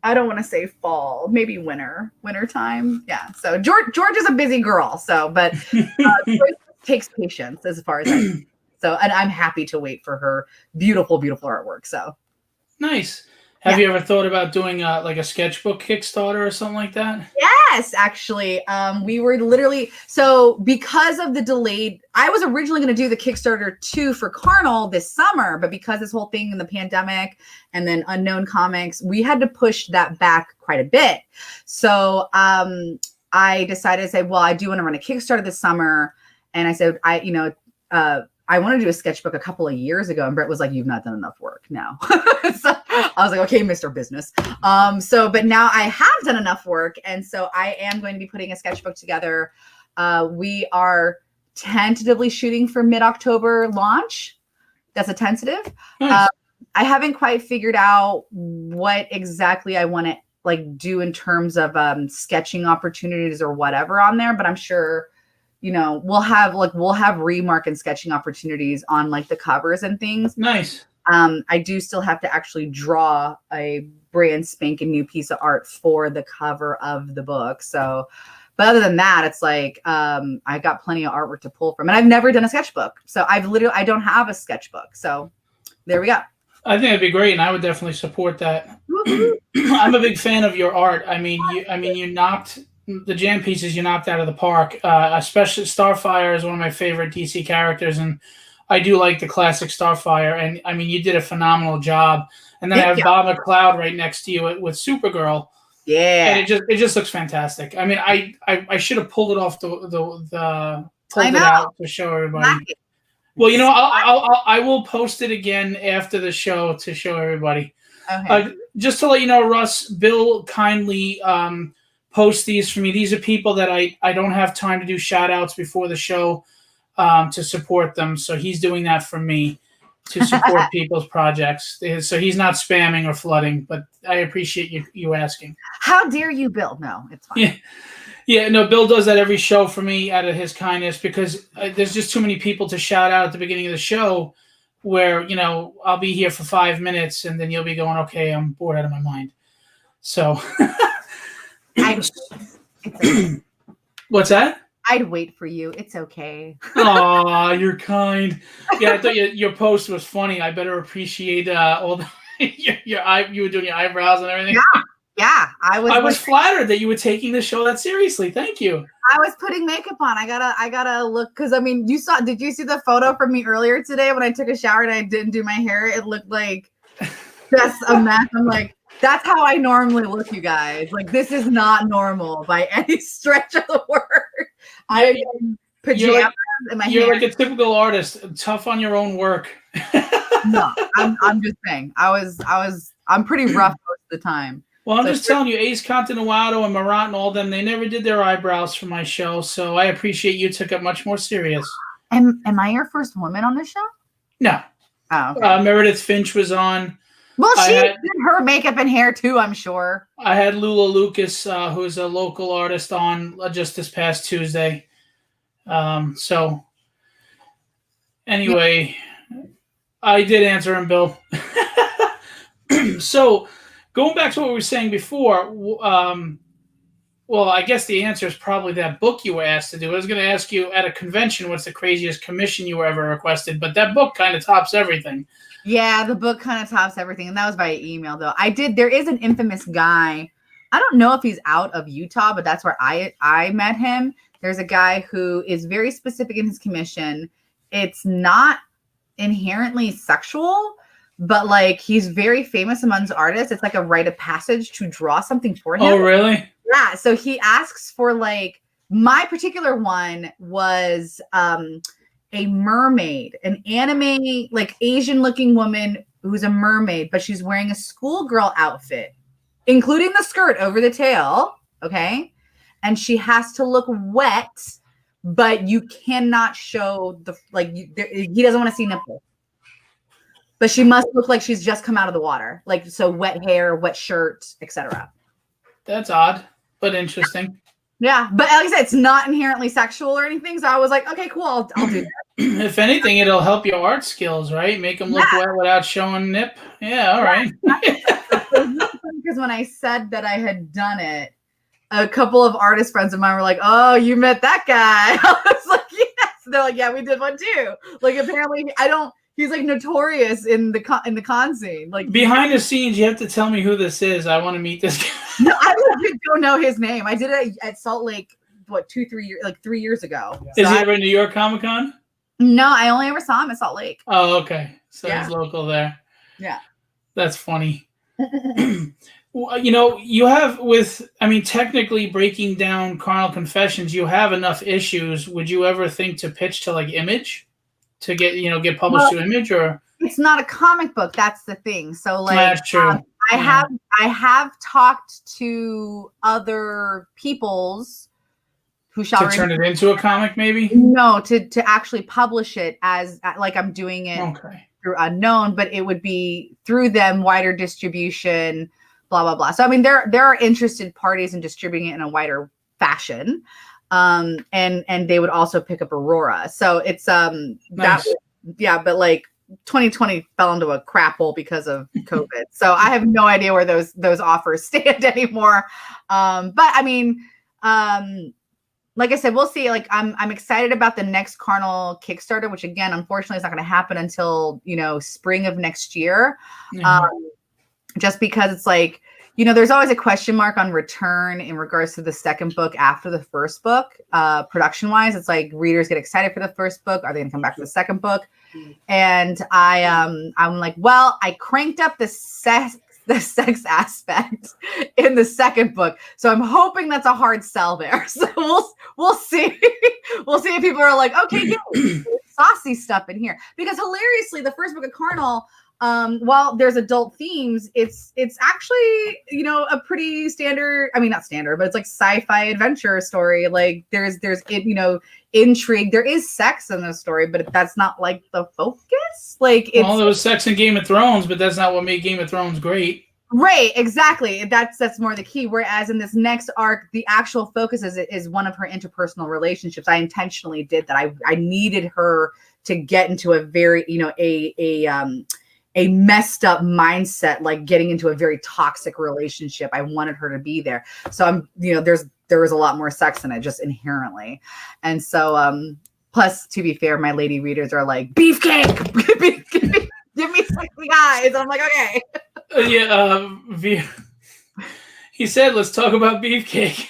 I don't want to say fall, maybe winter time. Yeah. So George is a busy girl. So, but it takes patience as far as so, and I'm happy to wait for her beautiful, beautiful artwork. So
nice. Have you ever thought about doing like a sketchbook Kickstarter or something like that?
Yes, actually. We were literally, so because of the delayed, I was originally going to do the Kickstarter 2 for Karnal this summer, but because this whole thing in the pandemic and then Unknown Comics, we had to push that back quite a bit. So I decided to say, well, I do want to run a Kickstarter this summer. And I said, I wanted to do a sketchbook a couple of years ago, and Brett was like, you've not done enough work now. So I was like, okay, Mr. Business. But now I have done enough work. And so I am going to be putting a sketchbook together. We are tentatively shooting for mid-October launch. That's a tentative.
Nice.
I haven't quite figured out what exactly I want to like do in terms of sketching opportunities or whatever on there, but I'm sure we'll have remark and sketching opportunities on like the covers and things.
Nice.
I do still have to actually draw a brand spanking new piece of art for the cover of the book. So, but other than that, it's like, I got plenty of artwork to pull from, and I've never done a sketchbook. So I don't have a sketchbook. So there we go.
I think it'd be great, and I would definitely support that. I'm a big fan of your art. I mean, you knocked the jam pieces you knocked out of the park. Especially Starfire is one of my favorite DC characters, and I do like the classic Starfire. And I mean, you did a phenomenal job. And then I have Bob McLeod right next to you with Supergirl.
Yeah,
and it just looks fantastic. I mean, I should have pulled it off pulled it out to show everybody. Well, I will post it again after the show to show everybody.
Okay.
Just to let you know, Russ, Bill kindly post these for me. These are people that I don't have time to do shout outs before the show to support them. So he's doing that for me to support people's projects. So he's not spamming or flooding, but I appreciate you asking.
How dare you, Bill? No, it's fine.
Yeah. Yeah, no, Bill does that every show for me out of his kindness because there's just too many people to shout out at the beginning of the show where, I'll be here for 5 minutes and then you'll be going, okay, I'm bored out of my mind. So. What's that?
I'd wait for you. It's okay.
Aw, you're kind. Yeah, I thought your post was funny. I better appreciate all the you were doing your eyebrows and everything.
Yeah, I
was flattered that you were taking the show that seriously. Thank you.
I was putting makeup on. I gotta look because I mean, did you see the photo from me earlier today when I took a shower and I didn't do my hair? It looked like just a mess. I'm like, that's how I normally look, you guys. Like, this is not normal by any stretch of the word. I'm in pajamas and my hair.
You're like a typical artist, tough on your own work.
No, I'm just saying. I'm pretty rough most of the time.
Well, I'm just telling you, Ace Continuado and Marat and all them, they never did their eyebrows for my show, so I appreciate you took it much more serious.
Am I your first woman on this show?
No.
Oh, okay.
Meredith Finch was on.
Well, she did her makeup and hair too, I'm sure.
I had Lula Lucas, who's a local artist, on just this past Tuesday. So, anyway, I did answer him, Bill. So, going back to what we were saying before, well, I guess the answer is probably that book you were asked to do. I was going to ask you at a convention what's the craziest commission you were ever requested, but that book kind of tops everything.
Yeah, the book kind of tops everything, and that was via email, though. There is an infamous guy. I don't know if he's out of Utah, but that's where I met him. There's a guy who is very specific in his commission. It's not inherently sexual, but like he's very famous amongst artists. It's like a rite of passage to draw something for him.
Oh, really?
Yeah. So he asks for like, my particular one was a mermaid, an anime, like Asian looking woman who's a mermaid, but she's wearing a schoolgirl outfit, including the skirt over the tail. Okay. And she has to look wet, but you cannot show he doesn't want to see nipples. But she must look like she's just come out of the water. Like, so wet hair, wet shirt, etc.
That's odd, but interesting.
Yeah. But like I said, it's not inherently sexual or anything. So I was like, okay, cool. I'll do that.
If anything, it'll help your art skills, right? Make them look wet without showing nip. Yeah, all right.
Because when I said that I had done it, a couple of artist friends of mine were like, oh, you met that guy. I was like, yes. They're like, yeah, we did one too. Like, apparently he's like notorious in the con scene. Like,
behind the scenes, you have to tell me who this is. I want to meet this guy.
No, I don't know his name. I did it at Salt Lake, 3 years ago.
Yeah. Is he ever in New York Comic Con?
No, I only ever saw him at Salt Lake.
Oh, okay. So he's local there.
Yeah.
That's funny. You have technically breaking down Karnal Confessions, you have enough issues. Would you ever think to pitch to like Image to get published to Image, or? It's
not a comic book. That's the thing. So like,
that's true.
I have talked to other peoples who shall
to turn it into a comic, maybe?
No, to actually publish it as like I'm doing it through Unknown, but it would be through them, wider distribution, blah blah blah. So I mean, there are interested parties in distributing it in a wider fashion, and they would also pick up Aurora. So it's
nice.
But like 2020 fell into a crap hole because of COVID. So I have no idea where those offers stand anymore. But I mean, like I said, we'll see. Like I'm excited about the next Karnal Kickstarter, which again, unfortunately, is not going to happen until spring of next year.
Mm-hmm.
Just because it's like there's always a question mark on return in regards to the second book after the first book. Production wise, it's like readers get excited for the first book. Are they going to come back for the second book? And I'm like, well, I cranked up the sex aspect in the second book, so I'm hoping that's a hard sell there. So we'll see. We'll see if people are like, okay, yeah, there's saucy stuff in here, because hilariously, the first book of Karnal, while there's adult themes, it's actually, a pretty standard, I mean, not standard, but it's like sci-fi adventure story. Like there's intrigue. There is sex in the story, but that's not like the focus. Like
there was sex in Game of Thrones, but that's not what made Game of Thrones great.
Right, exactly. That's more the key. Whereas in this next arc, the actual focus is one of her interpersonal relationships. I intentionally did that. I needed her to get into a very, a messed up mindset, like getting into a very toxic relationship. I wanted her to be there. So there was a lot more sex in it just inherently. And so, plus to be fair, my lady readers are like, beefcake, give me sexy guys. I'm like, okay.
He said, let's talk about beefcake.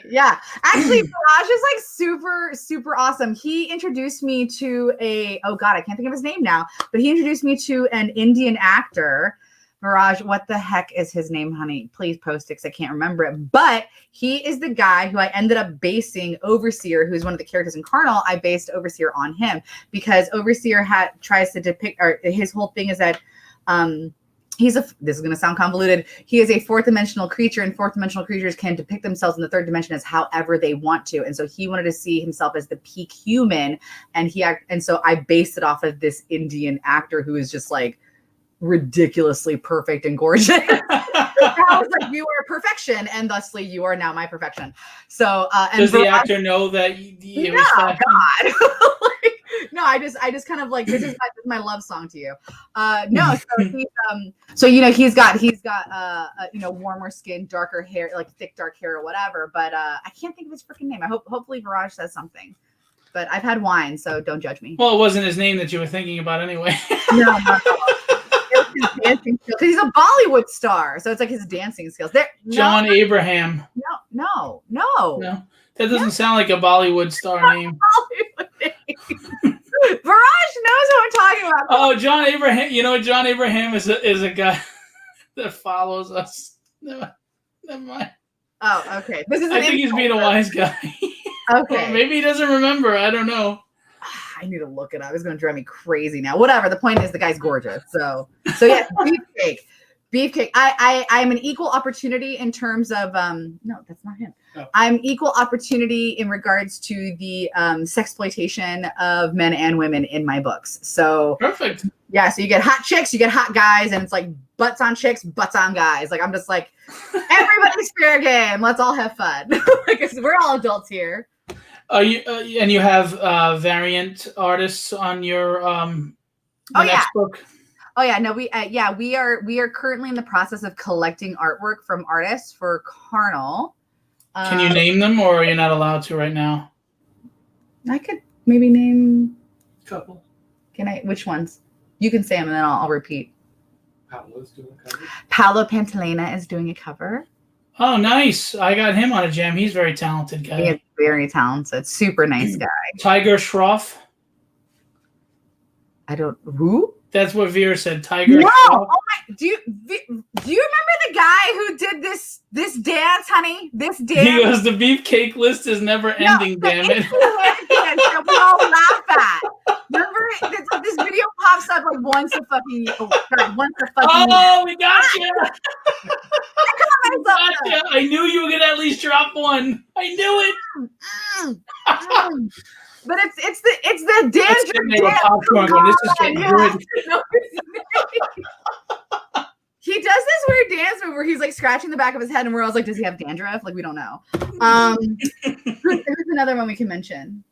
Yeah. Actually, Viraj is like super, super awesome. He introduced me to I can't think of his name now, but he introduced me to an Indian actor. Viraj, what the heck is his name, honey? Please post it because I can't remember it. But he is the guy who I ended up basing Overseer, who's one of the characters in Karnal. I based Overseer on him because Overseer tries to depict, or his whole thing is that this is going to sound convoluted. He is a fourth dimensional creature, and fourth dimensional creatures can depict themselves in the third dimension as however they want to. And so he wanted to see himself as the peak human. And so I based it off of this Indian actor who is just like ridiculously perfect and gorgeous. I was like, you are perfection, and thusly you are now my perfection. So
does the actor know that it was
God. No, I just kind of like, this is my love song to you. No, so he's got warmer skin, darker hair, like thick dark hair or whatever. But I can't think of his freaking name. Hopefully Viraj says something. But I've had wine, so don't judge me.
Well, it wasn't his name that you were thinking about anyway.
No. His dancing skills, because he's a Bollywood star, so it's like his dancing skills.
John Abraham.
No.
That doesn't sound like a Bollywood star name.
Viraj knows what I'm talking about.
Oh, John Abraham. John Abraham is a guy that follows us. Never mind.
Oh, okay.
I think he's being a wise guy.
Okay.
Maybe he doesn't remember. I don't know.
I need to look it up. It's going to drive me crazy now. Whatever. The point is the guy's gorgeous. So yeah, beefcake. I'm an equal opportunity in terms of no, that's not him. Oh. I'm equal opportunity in regards to the sexploitation of men and women in my books. So
perfect.
Yeah, so you get hot chicks, you get hot guys, and it's like butts on chicks, butts on guys. Like I'm just like, everybody's fair game. Let's all have fun. Like we're all adults here.
And you have variant artists on your next book.
Oh yeah, no, we are currently in the process of collecting artwork from artists for Karnal.
Can you name them, or are you not allowed to right now?
I could maybe name
a couple.
Can I? Which ones? You can say them, and then I'll repeat.
Paolo's doing a cover.
Paolo Pantalena is doing a cover.
Oh, nice! I got him on a jam. He's a very talented guy.
He is very talented. Super nice guy.
Tiger Shroff.
Who?
That's what Veer said. Tiger.
No.
Shroff.
Oh my. Do you remember the guy who did this dance, honey? This dance.
He goes, the beefcake list is never ending. Damn it.
That we all laugh at. Remember, this video pops up like once a fucking year.
Oh, we got you. Gotcha. I knew you were gonna at least drop one. I knew it.
But it's the dance.
Popcorn when this is getting good.
He does this weird dance move where he's like scratching the back of his head, and we're all like, does he have dandruff? Like we don't know. Who's another one we can mention?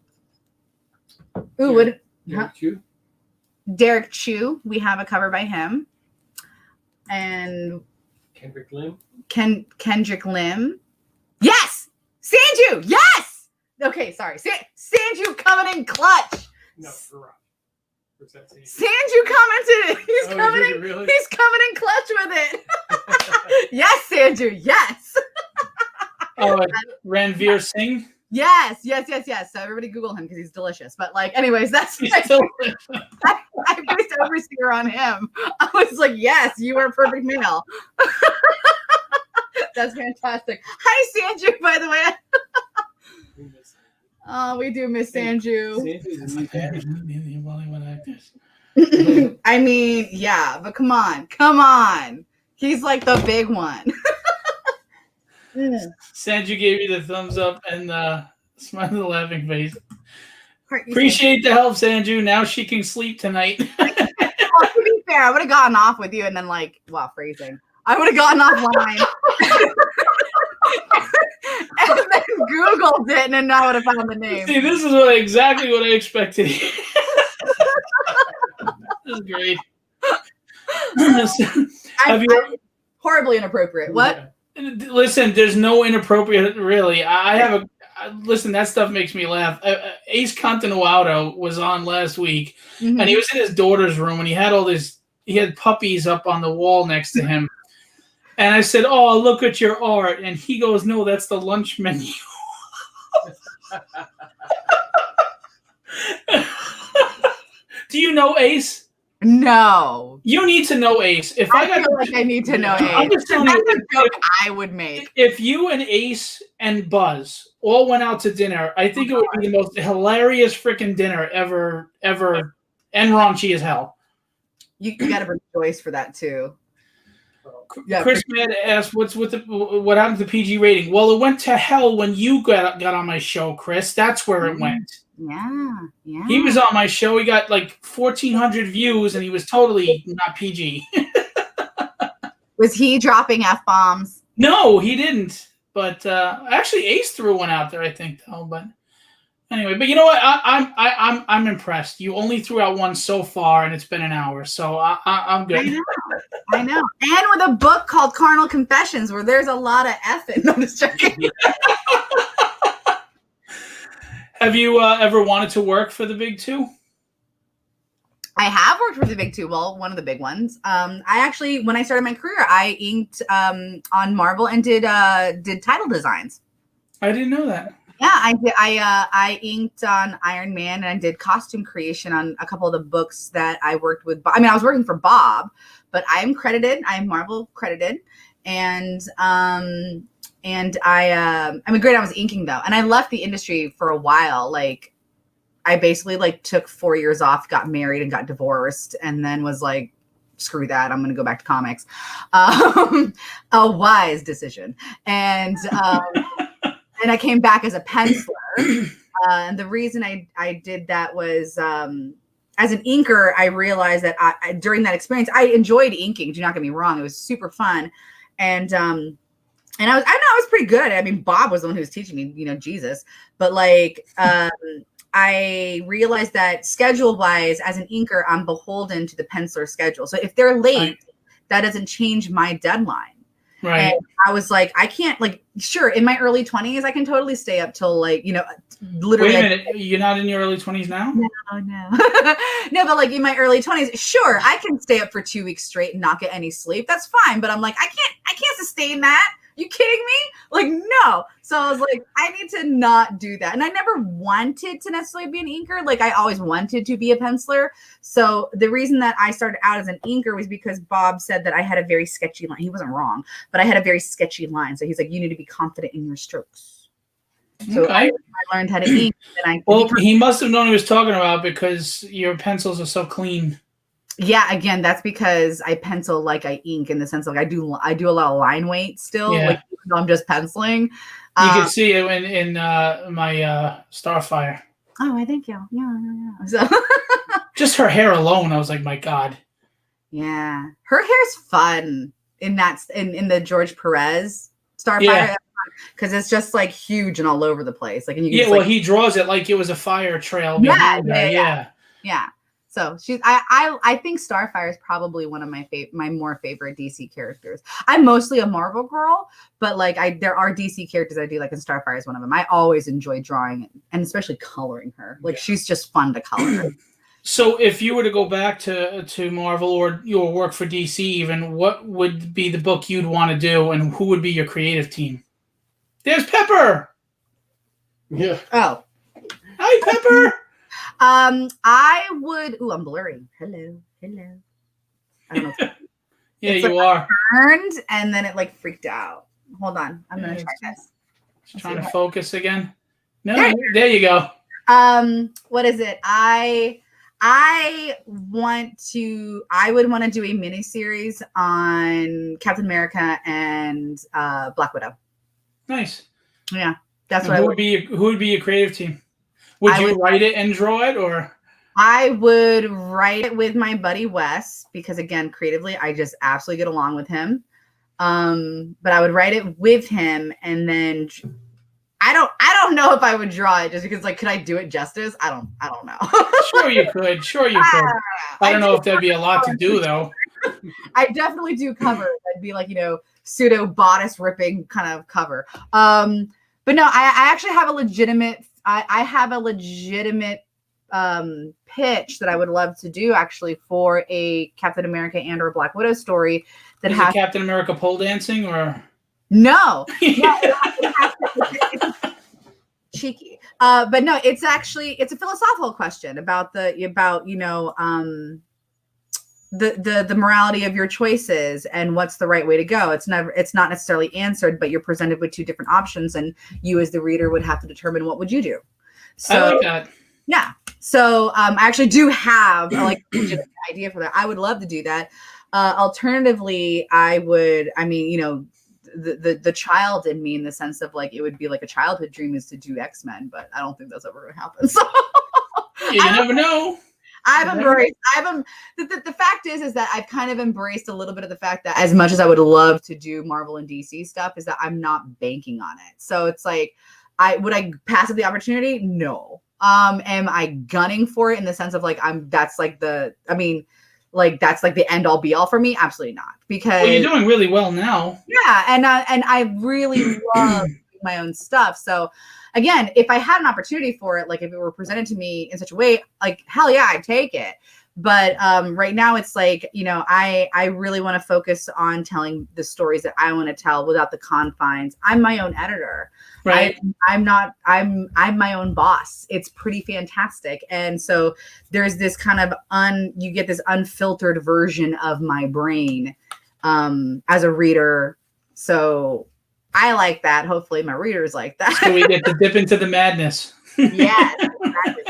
Ooh, what?
Derek Chu.
Derek Chu. We have a cover by him. And
Kendrick Lim.
Kendrick Lim. Yes! Sanju! Yes! Okay, sorry. Sanju coming in clutch.
No, Sorah.
Sanju commented. He's coming in.
Really?
He's coming in clutch with it. Sanju. Yes.
Oh, Ranveer Singh.
Yes. So everybody Google him because he's delicious. But like, anyways, that's
He's still-
I based overseer on him. I was like, yes, you are a perfect male. That's fantastic. Hi, Sanju, by the way. Oh, we do miss Sanju.
Sanju's a new daddy.
Bollywood actors.
I mean, yeah, but come on. He's like the big one.
Sanju gave you the thumbs up and smiley laughing face.
Heart you,
Appreciate the help, Sanju. Now she can sleep tonight.
Sanju. Well, to be fair, I would have gotten off with you and then like, wow, phrasing. I would have gotten offline. And then Googled it and then I would have found the name.
See, this is exactly what I expected. This is great. Have you?
Horribly inappropriate. What?
Listen, there's no inappropriate, really. Listen, that stuff makes me laugh. Ace Continuado was on last week,
Mhm.
and he was in his daughter's room, and he had puppies up on the wall next to him. And I said, "Oh, look at your art." And he goes, "No, that's the lunch menu." Do you know Ace?
No.
You need to know Ace. If
I feel like I need to know
I'm
Ace.
just telling
That's
you,
a joke I would make.
if you and Ace and Buzz all went out to dinner, I think it would be the most hilarious freaking dinner ever, and raunchy as hell.
You got to bring Joyce for that too. Yeah,
Chris Mann asked, what happened to the PG rating? Well, it went to hell when you got on my show, Chris. That's where it went.
Yeah.
He was on my show. He got like 1,400 views, and he was totally not PG.
Was he dropping F-bombs?
No, he didn't. But actually, Ace threw one out there, I think, though. But anyway, but you know what? I'm impressed. You only threw out one so far, and it's been an hour, so I'm good.
I know. And with a book called Karnal Confessions, where there's a lot of effing. No, I'm just joking.
Have you ever wanted to work for the big two?
I have worked for the big two. Well, one of the big ones. I actually, when I started my career, I inked on Marvel and did title designs.
I didn't know that.
Yeah, I did. I inked on Iron Man and I did costume creation on a couple of the books that I worked with. I mean, I was working for Bob, but I am credited. I am Marvel credited, and I mean, great. I was inking though, and I left the industry for a while. Like, I basically like took 4 years off, got married, and got divorced, and then was like, screw that, I'm going to go back to comics. A wise decision, and. And I came back as a penciler. And the reason I did that was as an inker, I realized that I during that experience, I enjoyed inking. Do not get me wrong. It was super fun. And I was pretty good. I mean, Bob was the one who was teaching me, Jesus. But like, I realized that schedule wise, as an inker, I'm beholden to the penciler schedule. So if they're late, that doesn't change my deadline.
Right.
And I was like, I can't, like, sure, in my early 20s, I can totally stay up till like, literally.
Wait a minute, you're not in your early 20s now?
No. No, but like in my early 20s, sure, I can stay up for 2 weeks straight and not get any sleep. That's fine. But I'm like, I can't sustain that. You kidding me? Like, no. So I was like, I need to not do that. And I never wanted to necessarily be an inker. Like, I always wanted to be a penciler. So the reason that I started out as an inker was because Bob said that I had a very sketchy line. He wasn't wrong, but I had a very sketchy line. So he's like, you need to be confident in your strokes. So
Okay.
I learned how to ink. And
he must have known what he was talking about because your pencils are so clean.
Yeah, again, that's because I pencil like I ink, in the sense of like I do a lot of line weight still.
Yeah.
Like, even though I'm just penciling.
You can see it in my Starfire.
Oh, I thank you. Yeah. So
just her hair alone, I was like, my God.
Yeah, her hair's fun in the George Perez Starfire, because it's just like huge and all over the place. Like, and you can
he draws it like it was a fire trail behind her. Yeah.
So I think Starfire is probably one of my more favorite DC characters. I'm mostly a Marvel girl, but like there are DC characters I do like, and Starfire is one of them. I always enjoy drawing and especially coloring her. Like, she's just fun to color.
So if you were to go back to Marvel or your work for DC, even, what would be the book you'd want to do, and who would be your creative team? There's Pepper.
Yeah.
Oh,
Hi, Pepper.
I would. Ooh, I'm blurry. Hello. I don't know.
Yeah,
It's
you are.
Turned and then it like freaked out. Hold on, I'm gonna try this.
Just trying to focus again. No,
There.
there you go.
What is it? I would want to do a mini series on Captain America and Black Widow.
Nice.
Yeah, that's
And
what
who would be your creative team? Would you write it and draw it, or?
I would write it with my buddy Wes, because again, creatively, I just absolutely get along with him. But I would write it with him, and then I don't know if I would draw it, just because, like, could I do it justice? I don't know.
Sure you could. I don't know if that'd be a lot to do, though.
I definitely do cover. That'd be like, pseudo bodice ripping kind of cover. But no, I actually have a legitimate. I have a legitimate pitch that I would love to do, actually, for a Captain America and or Black Widow story that has
Captain America pole dancing, or
no, cheeky. But no, it's a philosophical question about the morality of your choices and what's the right way to go. It's not necessarily answered, but you're presented with two different options, and you as the reader would have to determine what would you do. So,
I like that.
Yeah. So I actually do have a legitimate idea for that. I would love to do that. Alternatively, the child in me, in the sense of, like, it would be like a childhood dream is to do X-Men, but I don't think that's ever going to happen. So
you never know.
I've embraced. The fact is that I've kind of embraced a little bit of the fact that, as much as I would love to do Marvel and DC stuff, is that I'm not banking on it. So it's like, would I pass up the opportunity? No. Am I gunning for it in the sense of, like, that's like the end all be all for me? Absolutely not. Because
you're doing really well now.
Yeah, and I really love my own stuff. So again, if I had an opportunity for it, like if it were presented to me in such a way, like, hell yeah, I'd take it. But right now it's like, I really want to focus on telling the stories that I want to tell without the confines. I'm my own editor.
Right.
I'm my own boss. It's pretty fantastic. And so there's this kind of you get this unfiltered version of my brain as a reader. So I like that. Hopefully my readers like that.
So we get to dip into the madness.
Yes, exactly.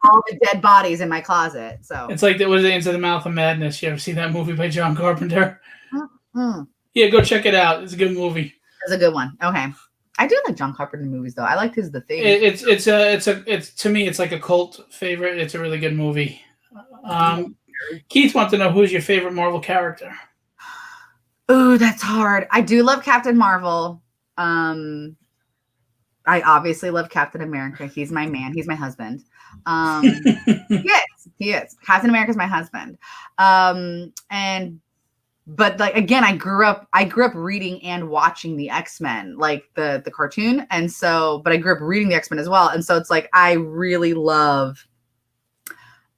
All the dead bodies in my closet. So
it's like, was it Into the Mouth of Madness? You ever see that movie by John Carpenter?
Mm-hmm.
Yeah, go check it out. It's a good movie.
It's a good one. Okay. I do like John Carpenter movies, though. I liked his The Thing.
It's to me, it's like a cult favorite. It's a really good movie. Keith wants to know, who's your favorite Marvel character?
Oh, that's hard. I do love Captain Marvel. I obviously love Captain America. He's my man. He's my husband. He is. Captain America is my husband. But like, again, I grew up reading and watching the X-Men, like the cartoon. And so, but I grew up reading the X-Men as well. And so it's like, I'm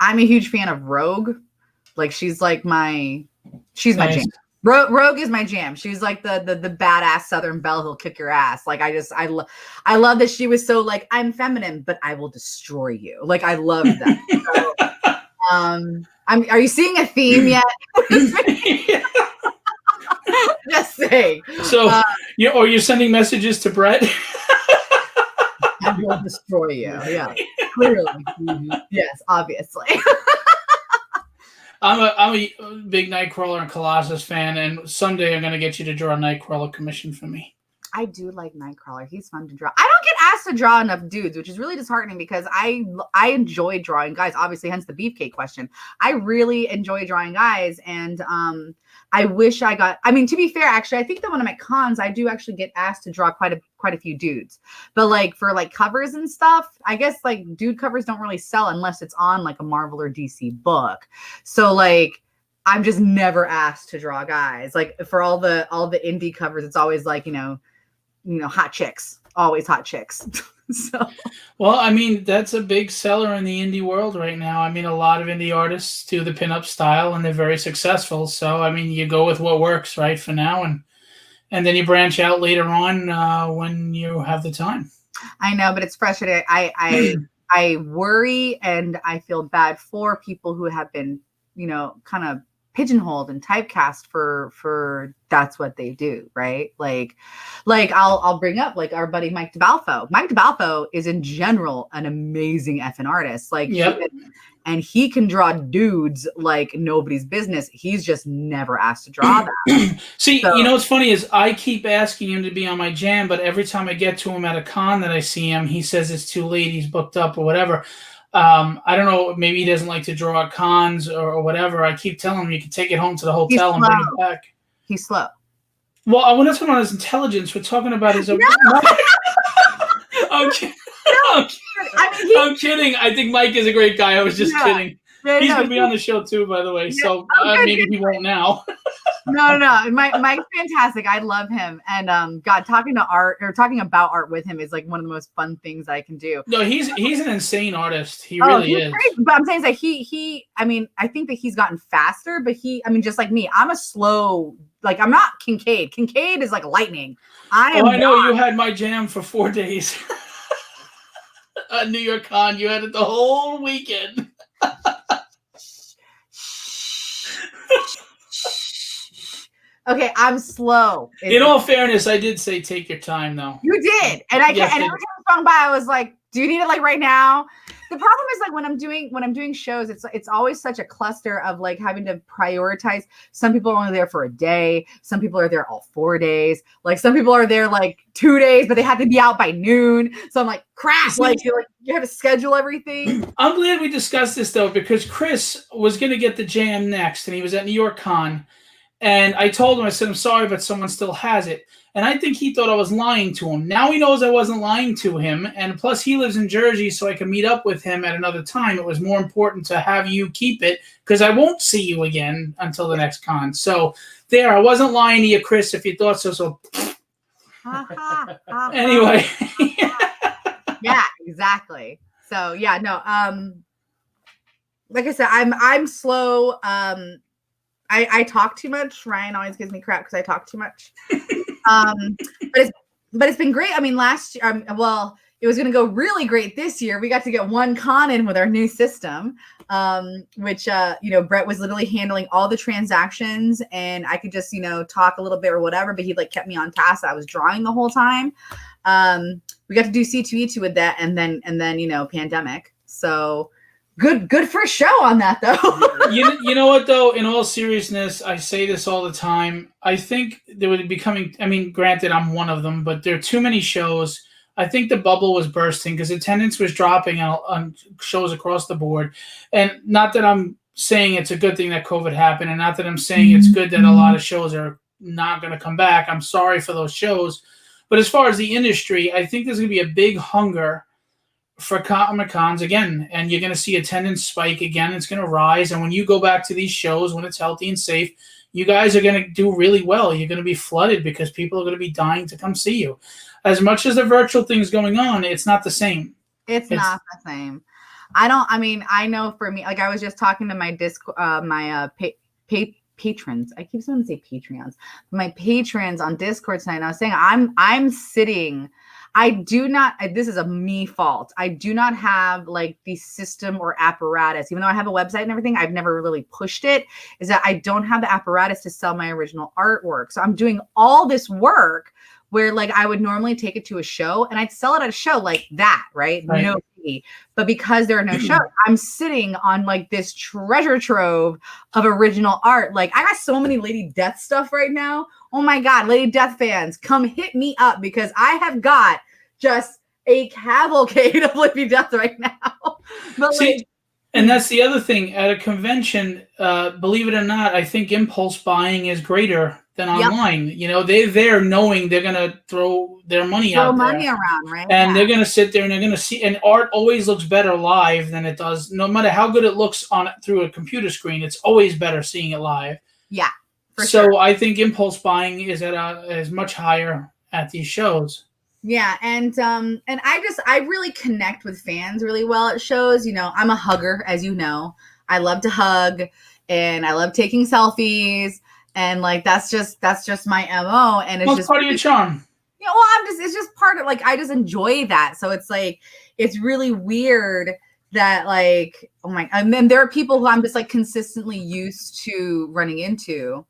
a huge fan of Rogue. Like, she's my jam. Rogue is my jam. She's like the badass Southern belle who'll kick your ass. Like, I love that she was so, like, I'm feminine, but I will destroy you. Like, I love that. So, are you seeing a theme yet? Just saying.
So, you're sending messages to Brett?
I will destroy you. Yeah, clearly. Mm-hmm. Yes, obviously.
I'm a big Nightcrawler and Colossus fan, and someday I'm going to get you to draw a Nightcrawler commission for me.
I do like Nightcrawler. He's fun to draw. I don't get asked to draw enough dudes, which is really disheartening, because I enjoy drawing guys, obviously, hence the beefcake question. I really enjoy drawing guys, and I wish I got, to be fair, actually, I think that when I'm at cons, I do actually get asked to draw quite a few dudes. But like, for like covers and stuff, I guess like dude covers don't really sell unless it's on like a Marvel or DC book. So like, I'm just never asked to draw guys. Like, for all the indie covers, it's always like, hot chicks always hot chicks. So
Well, I mean, that's a big seller in the indie world right now. I mean, a lot of indie artists do the pinup style, and they're very successful. So, I mean, you go with what works, right, for now, and then you branch out later on when you have the time.
I know, but it's frustrating. I worry and I feel bad for people who have been, kind of pigeonholed and typecast for that's what they do, right? Like I'll bring up like our buddy Mike DeBalfo. Mike DeBalfo is in general an amazing effing artist. Like,
yep.
And he can draw dudes like nobody's business. He's just never asked to draw that.
See, what's funny is I keep asking him to be on my jam, but every time I get to him at a con that I see him, he says it's too late, he's booked up or whatever. I don't know, maybe he doesn't like to draw at cons or whatever. I keep telling him you can take it home to the hotel and bring it back.
He's slow.
Well, I want to talk about his intelligence. We're talking about his... Okay. Okay. No. I'm kidding. I think Mike is a great guy. I was just kidding. Yeah, he's going to be on the show too, by the way. Yeah. So maybe he won't now.
No. Mike's fantastic. I love him. And God, talking about art with him is like one of the most fun things I can do.
No, he's an insane artist. He really is.
Crazy. But I'm saying that I think that he's gotten faster, but just like me, I'm a slow, like I'm not Kincaid. Kincaid is like lightning. I
know you had my jam for 4 days. New York Con, you had it the whole weekend.
Okay, I'm slow.
In all fairness, I did say take your time, though.
You did, and and every time I was by, I was like, "Do you need it like right now?" The problem is like when I'm doing shows, it's always such a cluster of like having to prioritize. Some people are only there for a day. Some people are there all 4 days. Like some people are there like 2 days, but they have to be out by noon. So I'm like, crap. Like you have to schedule everything.
I'm glad we discussed this though, because Chris was going to get the jam next, and he was at New York Con. And I told him, I said, I'm sorry, but someone still has it. And I think he thought I was lying to him. Now he knows I wasn't lying to him. And plus, he lives in Jersey, so I can meet up with him at another time. It was more important to have you keep it, because I won't see you again until the next con. So there, I wasn't lying to you, Chris, if you thought so. So anyway.
Yeah, exactly. So, yeah, no. Like I said, I'm slow. I talk too much. Ryan always gives me crap because I talk too much. But it's been great. I mean, last year, it was going to go really great this year. We got to get one con in with our new system, which Brett was literally handling all the transactions, and I could just talk a little bit or whatever. But he like kept me on task. I was drawing the whole time. We got to do C2E2 with that, and then pandemic. So. Good first show on that, though.
you know what, though? In all seriousness, I say this all the time. I think there would be coming... I mean, granted, I'm one of them, but there are too many shows. I think the bubble was bursting because attendance was dropping on shows across the board. And not that I'm saying it's a good thing that COVID happened, and not that I'm saying it's good that a lot of shows are not going to come back. I'm sorry for those shows. But as far as the industry, I think there's going to be a big hunger for Comic-Cons again, and you're going to see attendance spike again. It's going to rise, and when you go back to these shows, when it's healthy and safe, you guys are going to do really well. You're going to be flooded because people are going to be dying to come see you. As much as the virtual thing's going on, it's not the same.
It's not the same. I know for me, like I was just talking to my patrons. I keep wanting to say Patreons. My patrons on Discord tonight, and I was saying I'm sitting. I do not, this is a me fault. I do not have like the system or apparatus, even though I have a website and everything, I've never really pushed it, is that I don't have the apparatus to sell my original artwork. So I'm doing all this work where like I would normally take it to a show and I'd sell it at a show like that, right? No fee. But because there are no shows, I'm sitting on like this treasure trove of original art. Like I got so many Lady Death stuff right now. Oh my God, Lady Death fans, come hit me up because I have got just a cavalcade of Lady Death right now. But
see, and that's the other thing. At a convention, believe it or not, I think impulse buying is greater than online. They're there knowing they're going to throw their money out there.
Throw money around, right?
And they're going to sit there and they're going to see. And art always looks better live than it does. No matter how good it looks through a computer screen, it's always better seeing it live.
Yeah.
So sure. I think impulse buying is is much higher at these shows.
Yeah, and I really connect with fans really well at shows. You know, I'm a hugger, as you know. I love to hug, and I love taking selfies, and like that's just my MO. And it's
Well, it's
just
part of your charm.
you know, well, it's just part of like I just enjoy that. So it's like it's really weird that like oh my, and then there are people who I'm just like consistently used to running into.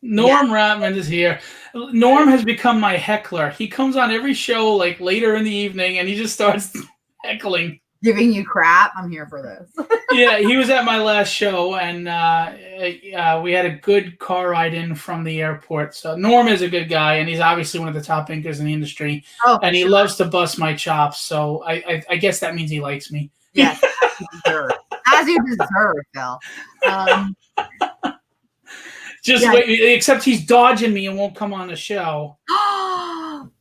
Norm Ratman is here. Norm has become my heckler. He comes on every show like later in the evening, and he just starts heckling.
Giving you crap. I'm here for this.
Yeah, he was at my last show, and we had a good car ride in from the airport. So Norm is a good guy, and he's obviously one of the top inkers in the industry.
Oh,
and he
sure.
loves to bust my chops. So I guess that means he likes me.
Yes, as you deserve, Phil.
Just wait, except he's dodging me and won't come on the show.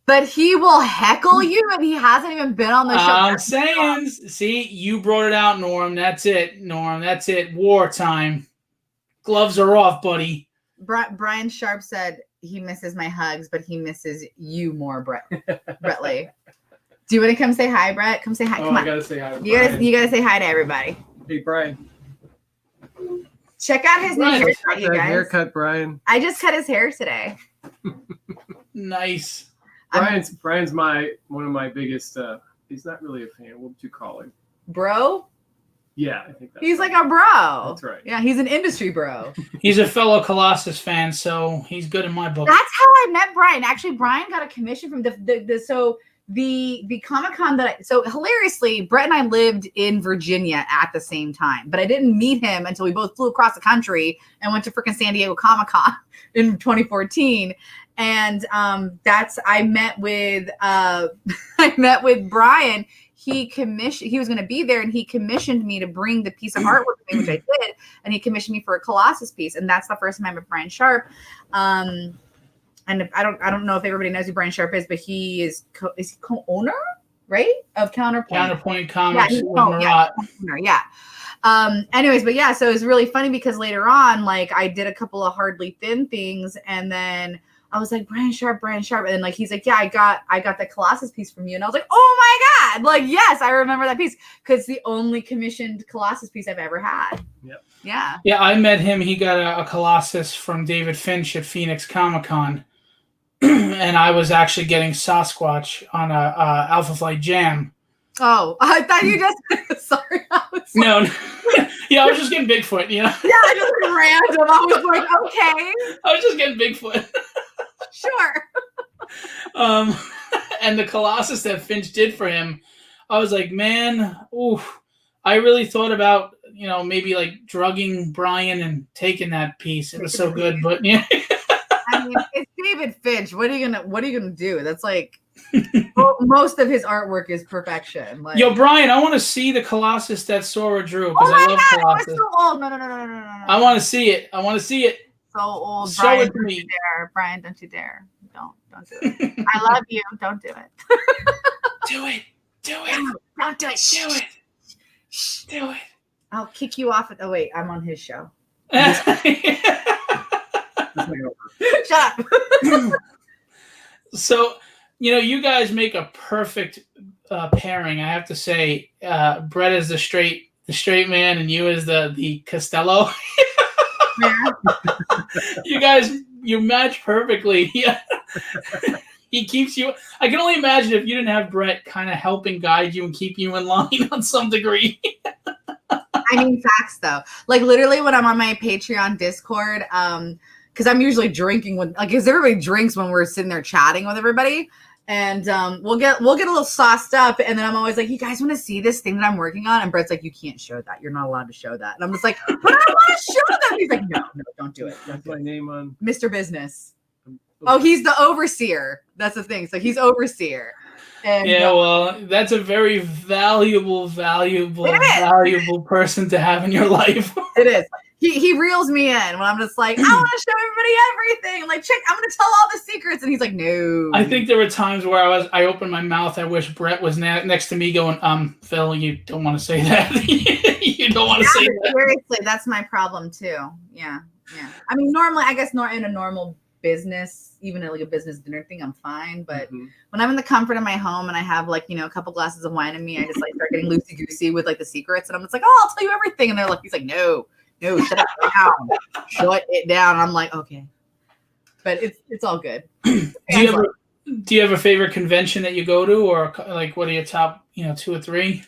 But he will heckle you, and he hasn't even been on the show.
I'm saying, see, you brought it out, Norm. That's it, Norm. That's it. Wartime. Gloves are off, buddy.
Brian Sharp said he misses my hugs, but he misses you more, Brettley. Do you want to come say hi, Brett? Come say hi.
Oh,
Come on.
I gotta say hi.
You gotta say hi to everybody.
Hey, Brian.
Check out his new haircut, you guys.
Haircut, Brian.
I just cut his hair today.
Nice.
Brian's one of my biggest. He's not really a fan. What would you call him?
Bro?
Yeah, I think
he's like a bro.
That's right.
Yeah, he's an industry bro.
He's a fellow Colossus fan, so he's good in my book.
That's how I met Brian. Actually, Brian got a commission from the Comic-Con so hilariously, Brett and I lived in Virginia at the same time, but I didn't meet him until we both flew across the country and went to freaking San Diego Comic-Con in 2014. And I met with Brian. He was going to be there, and he commissioned me to bring the piece of artwork with me, which I did, and he commissioned me for a Colossus piece, and that's the first time I met Brian Sharp. And I don't know if everybody knows who Brian Sharp is, but he is he co-owner, right, of
Counterpoint Comics.
Yeah. Anyways, but yeah, so it was really funny because later on, like I did a couple of Hardly Thin things, and then I was like, Brian Sharp, and then like he's like, yeah, I got the Colossus piece from you, and I was like, oh my god, like yes, I remember that piece because it's the only commissioned Colossus piece I've ever had.
Yep.
Yeah.
Yeah, I met him. He got a Colossus from David Finch at Phoenix Comic-Con. And I was actually getting Sasquatch on a Alpha Flight Jam.
Oh, I thought you just sorry.
No. Yeah, I was just getting Bigfoot, you know?
Yeah, just random. I was like, okay.
I was just getting Bigfoot.
Sure.
And the Colossus that Finch did for him, I was like, man, oof. I really thought about, maybe like drugging Brian and taking that piece. It was so good, but yeah.
I mean, it's David Finch. What are you gonna do? That's like most of his artwork is perfection. Like,
yo, Brian, I want to see the Colossus that Sorah drew because I love Colossus.
It's so old. No.
I want to see it.
So old.
Show
Brian,
it to me.
Brian, don't you dare. Don't do it. I love you. Don't do it.
Do it.
Don't do it.
Do it.
I'll kick you off. Oh wait, I'm on his show. Shut up.
So, you guys make a perfect pairing. I have to say, Brett is the straight man, and you is the Costello.
Yeah.
You match perfectly. Yeah. He keeps you. I can only imagine if you didn't have Brett kind of helping guide you and keep you in line on some degree.
I mean, facts though. Like literally, when I'm on my Patreon Discord, because I'm usually drinking because everybody drinks when we're sitting there chatting with everybody, and we'll get a little sauced up, and then I'm always like, "You guys want to see this thing that I'm working on?" And Brett's like, "You can't show that. You're not allowed to show that." And I'm just like, "But I want to show them." He's like, "No, don't do it.
That's my name on
Mr. Business." Oh, he's the overseer. That's the thing. So he's overseer. And,
yeah, well, that's a very valuable person to have in your life.
It is. He reels me in when I'm just like, I want to show everybody everything. Like, check, I'm going to tell all the secrets. And he's like, no.
I think there were times where I opened my mouth. I wish Brett was next to me going, Phil, you don't want to say that. You don't want to say that.
Seriously, that's my problem too. Yeah. I mean, normally, I guess in a normal business, even like a business dinner thing, I'm fine. But
Mhm.
when I'm in the comfort of my home and I have like, a couple glasses of wine in me, I just like start getting loosey goosey with like the secrets. And I'm just like, oh, I'll tell you everything. And they're like, he's like, no, shut it down. Shut it down. And I'm like, okay. But it's all good.
Do you have a favorite convention that you go to, or like what are your top, 2 or 3?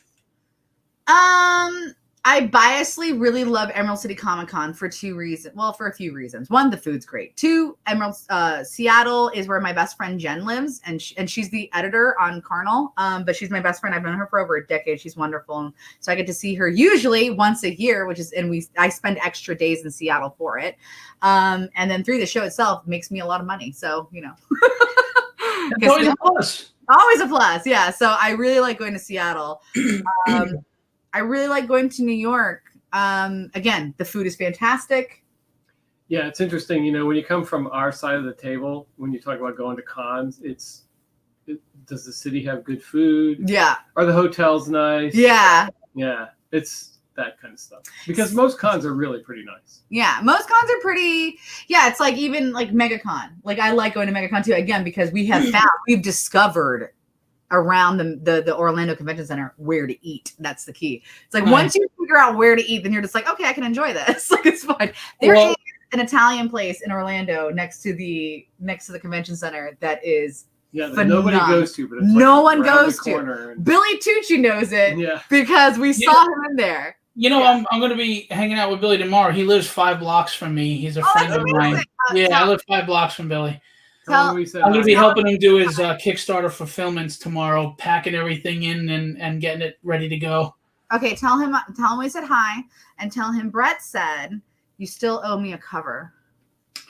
I biasly really love Emerald City Comic Con for 2 reasons. Well, for a few reasons. 1, the food's great. 2, Seattle is where my best friend Jen lives, and she's the editor on Karnal. But she's my best friend. I've known her for over a decade. She's wonderful, and so I get to see her usually once a year, I spend extra days in Seattle for it. And then 3, the show itself makes me a lot of money. So
That's always a plus.
Always a plus, yeah. So I really like going to Seattle. I really like going to New York. Again, the food is fantastic.
Yeah, it's interesting. When you come from our side of the table, when you talk about going to cons, does the city have good food?
Yeah.
Are the hotels nice?
Yeah.
Yeah, it's that kind of stuff. Because most cons are really pretty nice.
Yeah, most cons are pretty. Yeah, it's like even like MegaCon. Like I like going to MegaCon too, again, because we've discovered around the Orlando Convention Center where to eat. That's the key. It's like once you figure out where to eat, then you're just like, okay, I can enjoy this. Like it's fine. There is an Italian place in Orlando next to the convention center that is
that nobody goes to, but it's
no one goes to. Billy Tucci knows it because we saw him in there.
I'm going to be hanging out with Billy tomorrow. He lives 5 blocks from me. He's a friend of mine. I live 5 blocks from Billy. I'm going to be helping him do his Kickstarter fulfillments tomorrow, packing everything in and getting it ready to go.
Okay, tell him we said hi, and tell him Brett said you still owe me a cover.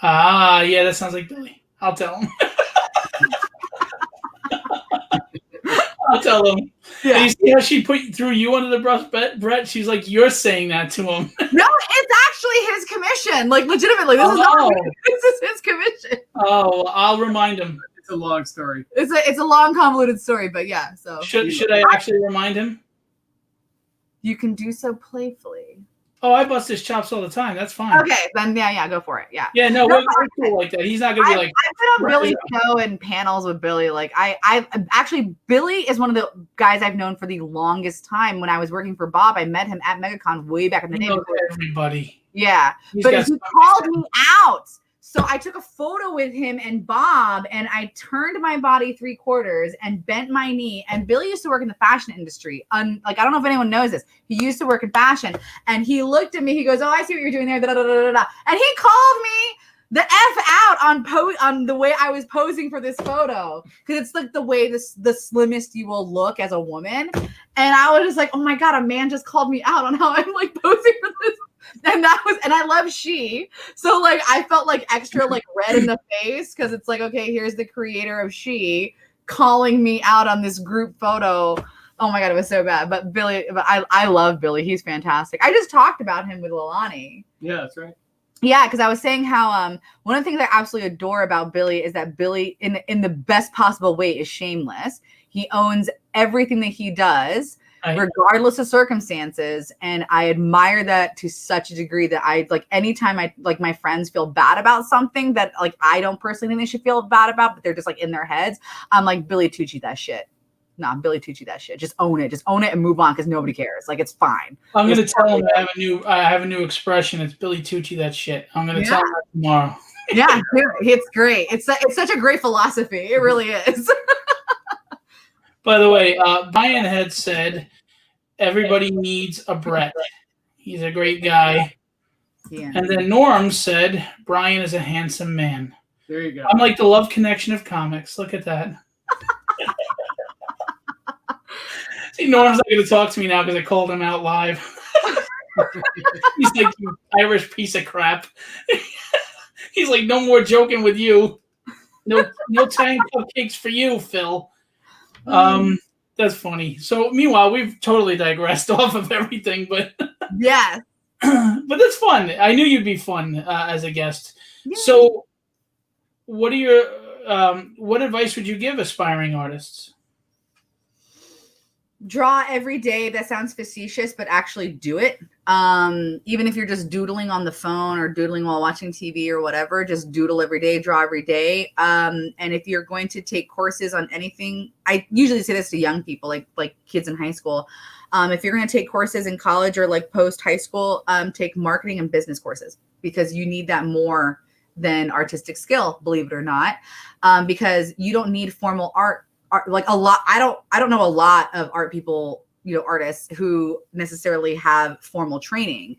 Yeah, that sounds like Billy. I'll tell him. I'll tell him. Yeah. And you see how she threw you under the bus, Brett? She's like, you're saying that to him.
No, it's actually his commission. Like, legitimately, this is his commission.
Oh, I'll remind him.
It's a long story.
It's a long, convoluted story, but yeah. So
should I actually remind him?
You can do so playfully.
Oh, I bust his chops all the time. That's fine.
Okay, then yeah, go for it. Yeah.
Yeah, no, we're cool like that. He's not gonna be like.
I've been on Billy's show and panels with Billy. Like I actually, Billy is one of the guys I've known for the longest time. When I was working for Bob, I met him at MegaCon way back in the day.
Everybody.
Yeah, but he called me out. So I took a photo with him and Bob, and I turned my body 3/4 and bent my knee. And Billy used to work in the fashion industry. Like, I don't know if anyone knows this. He used to work in fashion, and he looked at me. He goes, "Oh, I see what you're doing there." Da, da, da, da, da. And he called me the F out on the way I was posing for this photo, because it's like the way the slimmest you will look as a woman. And I was just like, oh my God, a man just called me out on how I'm like posing for this. And I love She. So like, I felt like extra like red in the face, because it's like, okay, here's the creator of She calling me out on this group photo. Oh my God, it was so bad. But I love Billy. He's fantastic. I just talked about him with Leilani.
Yeah, that's right.
Yeah, because I was saying how one of the things I absolutely adore about Billy is that Billy, in the best possible way, is shameless. He owns everything that he does, regardless of circumstances, and I admire that to such a degree that I like anytime my friends feel bad about something that like I don't personally think they should feel bad about, but they're just like in their heads. I'm like, Billy Tucci that shit. Nah, Billy Tucci that shit. Just own it and move on, because nobody cares. Like, it's fine.
I'm gonna tell him I have a new expression. It's Billy Tucci that shit. I'm gonna tell him that tomorrow.
Yeah, it's great. It's such a great philosophy. It really is.
By the way, Brian had said everybody needs a Brett. He's a great guy. Yeah. And then Norm said Brian is a handsome man.
There you go.
I'm like the love connection of comics. Look at that. See, Norm's not going to talk to me now because I called him out live. He's like, you Irish piece of crap. He's like, no more joking with you. No Italian cupcakes for you, Phil. That's funny. So, meanwhile, we've totally digressed off of everything, but
yeah,
but that's fun. I knew you'd be fun as a guest. Yeah. So, what are your what advice would you give aspiring artists?
Draw every day. That sounds facetious, but actually do it. Even if you're just doodling on the phone or doodling while watching TV or whatever, just doodle every day, draw every day. And if you're going to take courses on anything, I usually say this to young people, like kids in high school. If you're going to take courses in college or like post high school, take marketing and business courses, because you need that more than artistic skill, believe it or not. Because you don't need formal art like a lot. I don't know a lot of art people, artists who necessarily have formal training.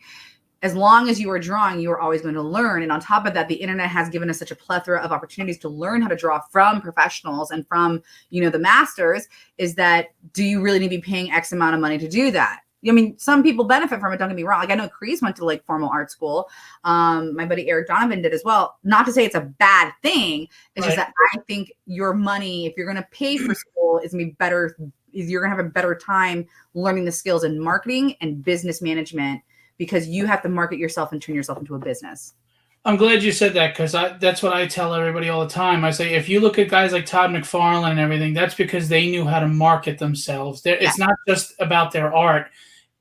As long as you are drawing, you are always going to learn. And on top of that, the internet has given us such a plethora of opportunities to learn how to draw from professionals and from, the masters. Is that, do you really need to be paying X amount of money to do that? I mean, some people benefit from it. Don't get me wrong. Like, I know Chris went to like formal art school. My buddy Eric Donovan did as well. Not to say it's a bad thing. It's just that I think your money, if you're going to pay for school, is going to be better. You're going to have a better time learning the skills in marketing and business management, because you have to market yourself and turn yourself into a business.
I'm glad you said that, because that's what I tell everybody all the time. I say, if you look at guys like Todd McFarlane and everything, that's because they knew how to market themselves. It's not just about their art.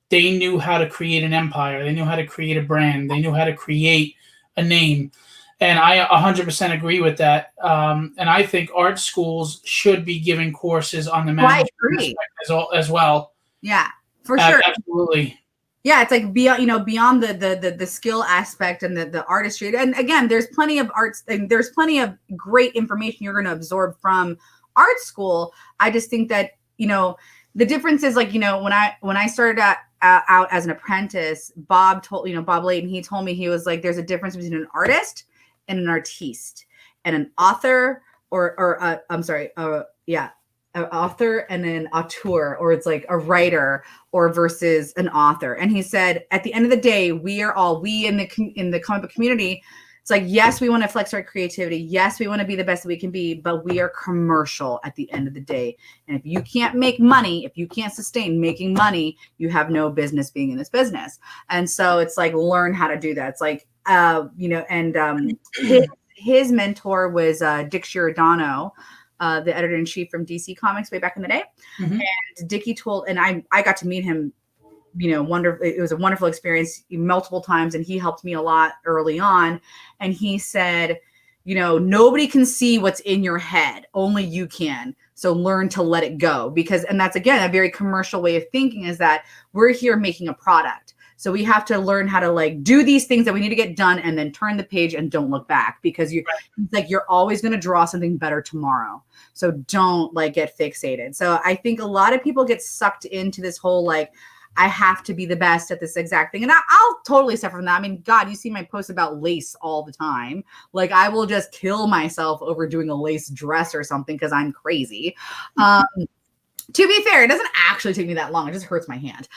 They knew how to create an empire. They knew how to create a brand. They knew how to create a name. And I 100% agree with that. And I think art schools should be giving courses on the management aspect as well.
Yeah, for sure.
Absolutely.
Yeah, it's like beyond the skill aspect and the artistry. And again, there's plenty of arts and there's plenty of great information you're going to absorb from art school. I just think that, the difference is, like, when I started out as an apprentice, Bob Layton, he told me, he was like, there's a difference between an artist and an artiste, and an author an author and an auteur, or it's like a writer, or versus an author. And he said, at the end of the day, we in the comic book community, it's like, yes, we want to flex our creativity. Yes, we want to be the best that we can be, but we are commercial at the end of the day. And if you can't make money, if you can't sustain making money, you have no business being in this business. And so it's like, learn how to do that. It's like, his mentor was Dick Giordano, the editor-in-chief from DC Comics way back in the day. Mm-hmm. And Dickie told, and I got to meet him, it was a wonderful experience multiple times. And he helped me a lot early on. And he said, nobody can see what's in your head, only you can. So learn to let it go, and that's, again, a very commercial way of thinking, is that we're here making a product. So we have to learn how to like do these things that we need to get done, and then turn the page and don't look back, because you're always going to draw something better tomorrow. So don't like get fixated. So I think a lot of people get sucked into this whole, like, I have to be the best at this exact thing. And I'll totally suffer from that. I mean, God, you see my posts about lace all the time. Like, I will just kill myself over doing a lace dress or something because I'm crazy. To be fair, it doesn't actually take me that long. It just hurts my hand.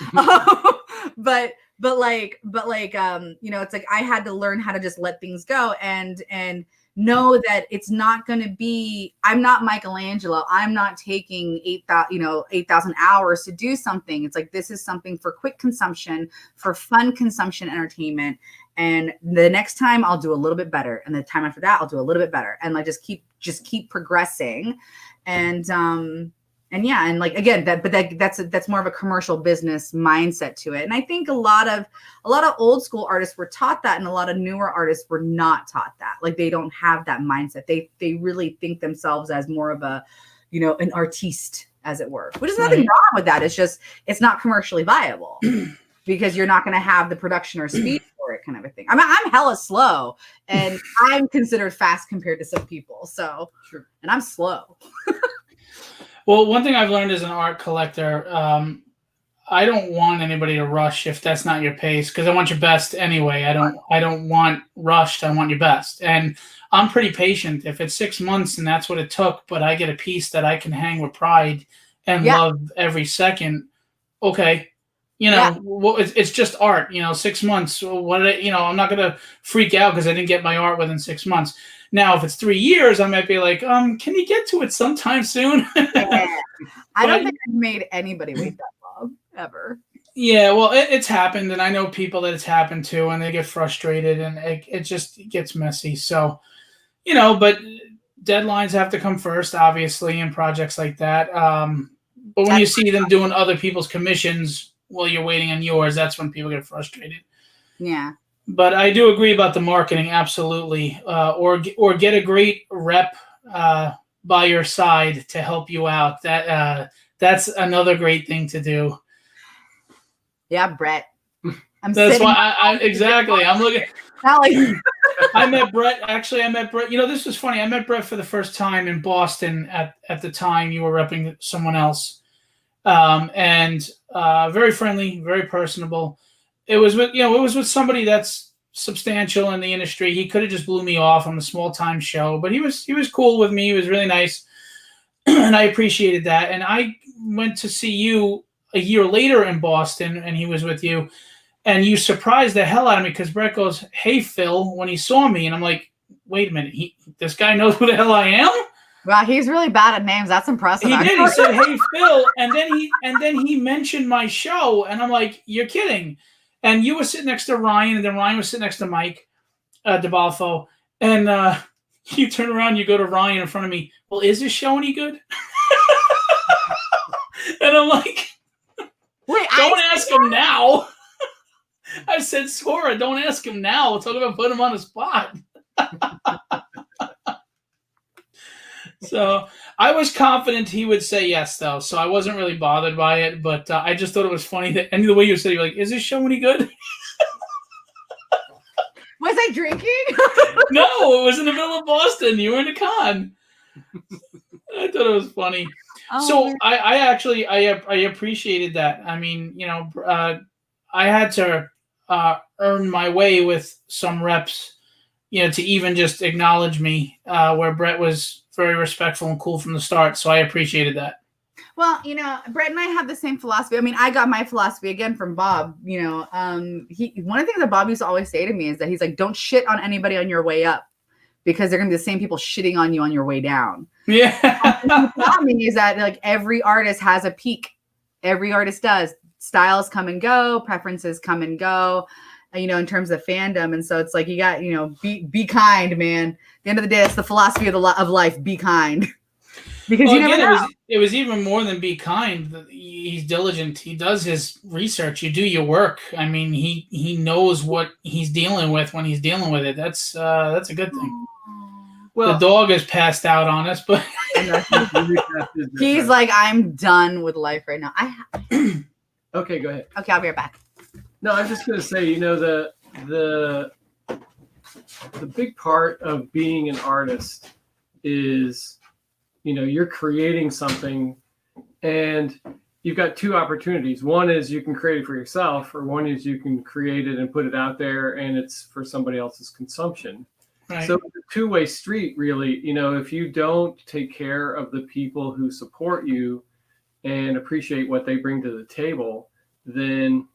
But it's like, I had to learn how to just let things go and know that it's not going to be, I'm not Michelangelo. I'm not taking 8,000 hours to do something. It's like, this is something for quick consumption, for fun consumption, entertainment. And the next time I'll do a little bit better. And the time after that, I'll do a little bit better. And like, just keep progressing. And yeah, and like, again, that's more of a commercial business mindset to it. And I think a lot of old school artists were taught that, and a lot of newer artists were not taught that. Like, they don't have that mindset. They really think themselves as more of a, an artiste, as it were, which is nothing wrong with that. It's just, it's not commercially viable because you're not going to have the production or speed for it, kind of a thing. I'm hella slow, and I'm considered fast compared to some people. So, sure. And I'm slow.
Well, one thing I've learned as an art collector, I don't want anybody to rush if that's not your pace, because I want your best anyway. I don't want rushed. I want your best. And I'm pretty patient. If it's 6 months and that's what it took, but I get a piece that I can hang with pride and love every second, okay. Well, it's just art, 6 months. I'm not going to freak out because I didn't get my art within 6 months. Now, if it's 3 years, I might be like, can you get to it sometime soon?
I don't think I've made anybody wait that long, ever.
Yeah, well, it's happened, and I know people that it's happened to, and they get frustrated, and it just gets messy. So, but deadlines have to come first, obviously, in projects like that. But when you see them doing other people's commissions while you're waiting on yours, that's when people get frustrated.
Yeah.
But I do agree about the marketing, absolutely. Or get a great rep by your side to help you out. That's another great thing to do.
Yeah, Brett.
That's why I exactly. I'm looking.
Not like
I met Brett. Actually, I met Brett. You know, this was funny. I met Brett for the first time in Boston at the time you were repping someone else, and very friendly, very personable. It was with somebody that's substantial in the industry. He could have just blew me off on a small time show, but he was cool with me. He was really nice, and I appreciated that. And I went to see you a year later in Boston, and he was with you. And you surprised the hell out of me because Brett goes, "Hey, Phil," when he saw me. And I'm like, wait a minute. This guy knows who the hell I am?
wow, he's really bad at names. That's impressive.
He did. He said, "Hey, Phil." And then he mentioned my show. And I'm like, you're kidding. And you were sitting next to Ryan. And then Ryan was sitting next to Mike DeBalfo. And you turn around, you go to Ryan in front of me. Well, is this show any good? And I'm like,
wait,
don't ask him now. I said, Sorah, don't ask him now. Talk about putting him on the spot. So I was confident he would say yes, though. So I wasn't really bothered by it. But I just thought it was funny that the way you said it, you're like, is this show any good?
was I drinking?
No, it was in the middle of Boston. You were in a con. I thought it was funny.
Oh,
So I actually appreciated that. I mean, I had to earn my way with some reps, to even just acknowledge me, where Brett was very respectful and cool from the start. So I appreciated that.
well, Brett and I have the same philosophy. I mean, I got my philosophy again from Bob. One of the things that Bob used to always say to me is that he's like, don't shit on anybody on your way up because they're going to be the same people shitting on you on your way down.
Yeah.
What he taught me is that like every artist has a peak. Every artist does. Styles come and go, preferences come and go, in terms of fandom. And so it's like, you got, be kind, man. At the end of the day, it's the philosophy of life. Be kind. Because you never know.
It was even more than be kind. He's diligent. He does his research. You do your work. I mean, he knows what he's dealing with when he's dealing with it. That's a good thing. Well, the dog is passed out on us, but
he's like, I'm done with life right now.
Okay, go ahead.
Okay, I'll be right back.
No, I'm just going to say, the big part of being an artist is, you're creating something and you've got two opportunities. One is you can create it for yourself, or one is you can create it and put it out there and it's for somebody else's consumption. Right. So it's a two-way street, really. If you don't take care of the people who support you and appreciate what they bring to the table, then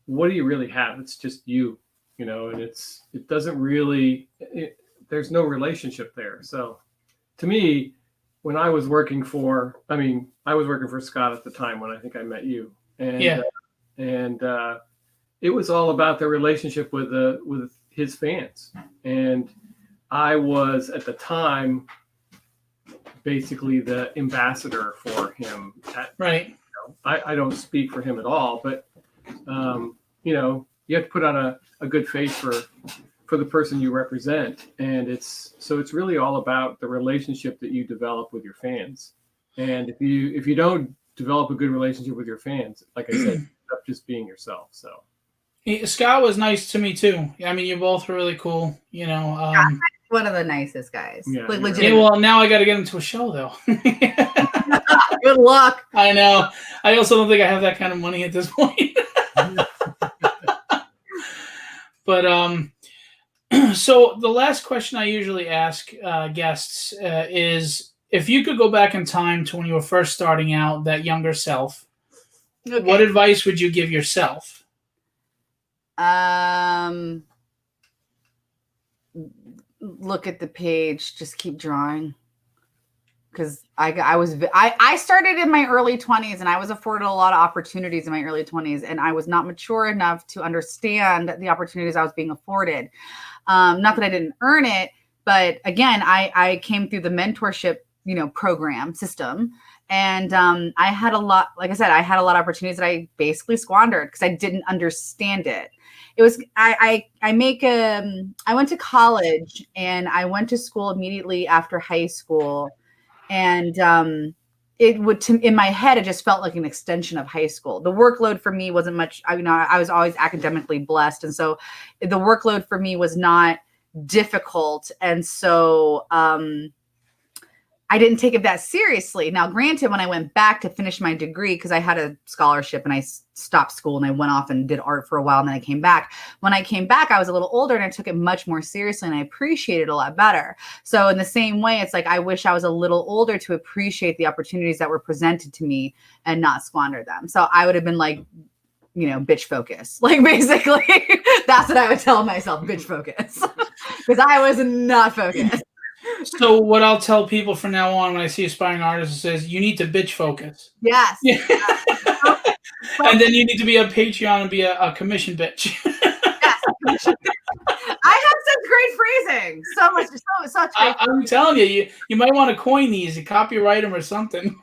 what do you really have? It's just you, and it doesn't really, there's no relationship there. So to me, when I was working for Scott at the time when I think I met you, and it was all about the relationship with his fans. And I was at the time basically the ambassador for him.
Right.
I don't speak for him at all, but you have to put on a good face for the person you represent, and it's really all about the relationship that you develop with your fans. And if you don't develop a good relationship with your fans, like I said, you end up just being yourself. So
Scott was nice to me too. I mean, you both were really cool.
One of the nicest guys.
Yeah,
like
right.
Yeah, well, now I got to get him to a show though.
Good luck.
I know. I also don't think I have that kind of money at this point. But so the last question I usually ask guests is, if you could go back in time to when you were first starting out, that younger self, what advice would you give yourself?
Look at the page. Just keep drawing. Because I started in my early 20s and I was afforded a lot of opportunities in my early 20s, and I was not mature enough to understand the opportunities I was being afforded. Not that I didn't earn it, but again, I came through the mentorship, program system, And I had a lot, like I said, I had a lot of opportunities that I basically squandered because I didn't understand it. It was, I went to college and I went to school immediately after high school. And it would, in my head, it just felt like an extension of high school. The workload for me wasn't much. I was always academically blessed. And so the workload for me was not difficult. And so I didn't take it that seriously. Now, granted, when I went back to finish my degree, because I had a scholarship and I stopped school and I went off and did art for a while and then I came back. When I came back, I was a little older and I took it much more seriously and I appreciated it a lot better. So in the same way, it's like I wish I was a little older to appreciate the opportunities that were presented to me and not squander them. So I would have been like, bitch focus. Like basically, that's what I would tell myself, bitch focus. Because I was not focused.
So what I'll tell people from now on when I see aspiring artists says, you need to bitch focus.
Yes.
Yeah. And then you need to be a Patreon and be a commission bitch.
Yes. I have such great phrasing. Such great
I'm telling you, you might want to coin these and copyright them or something.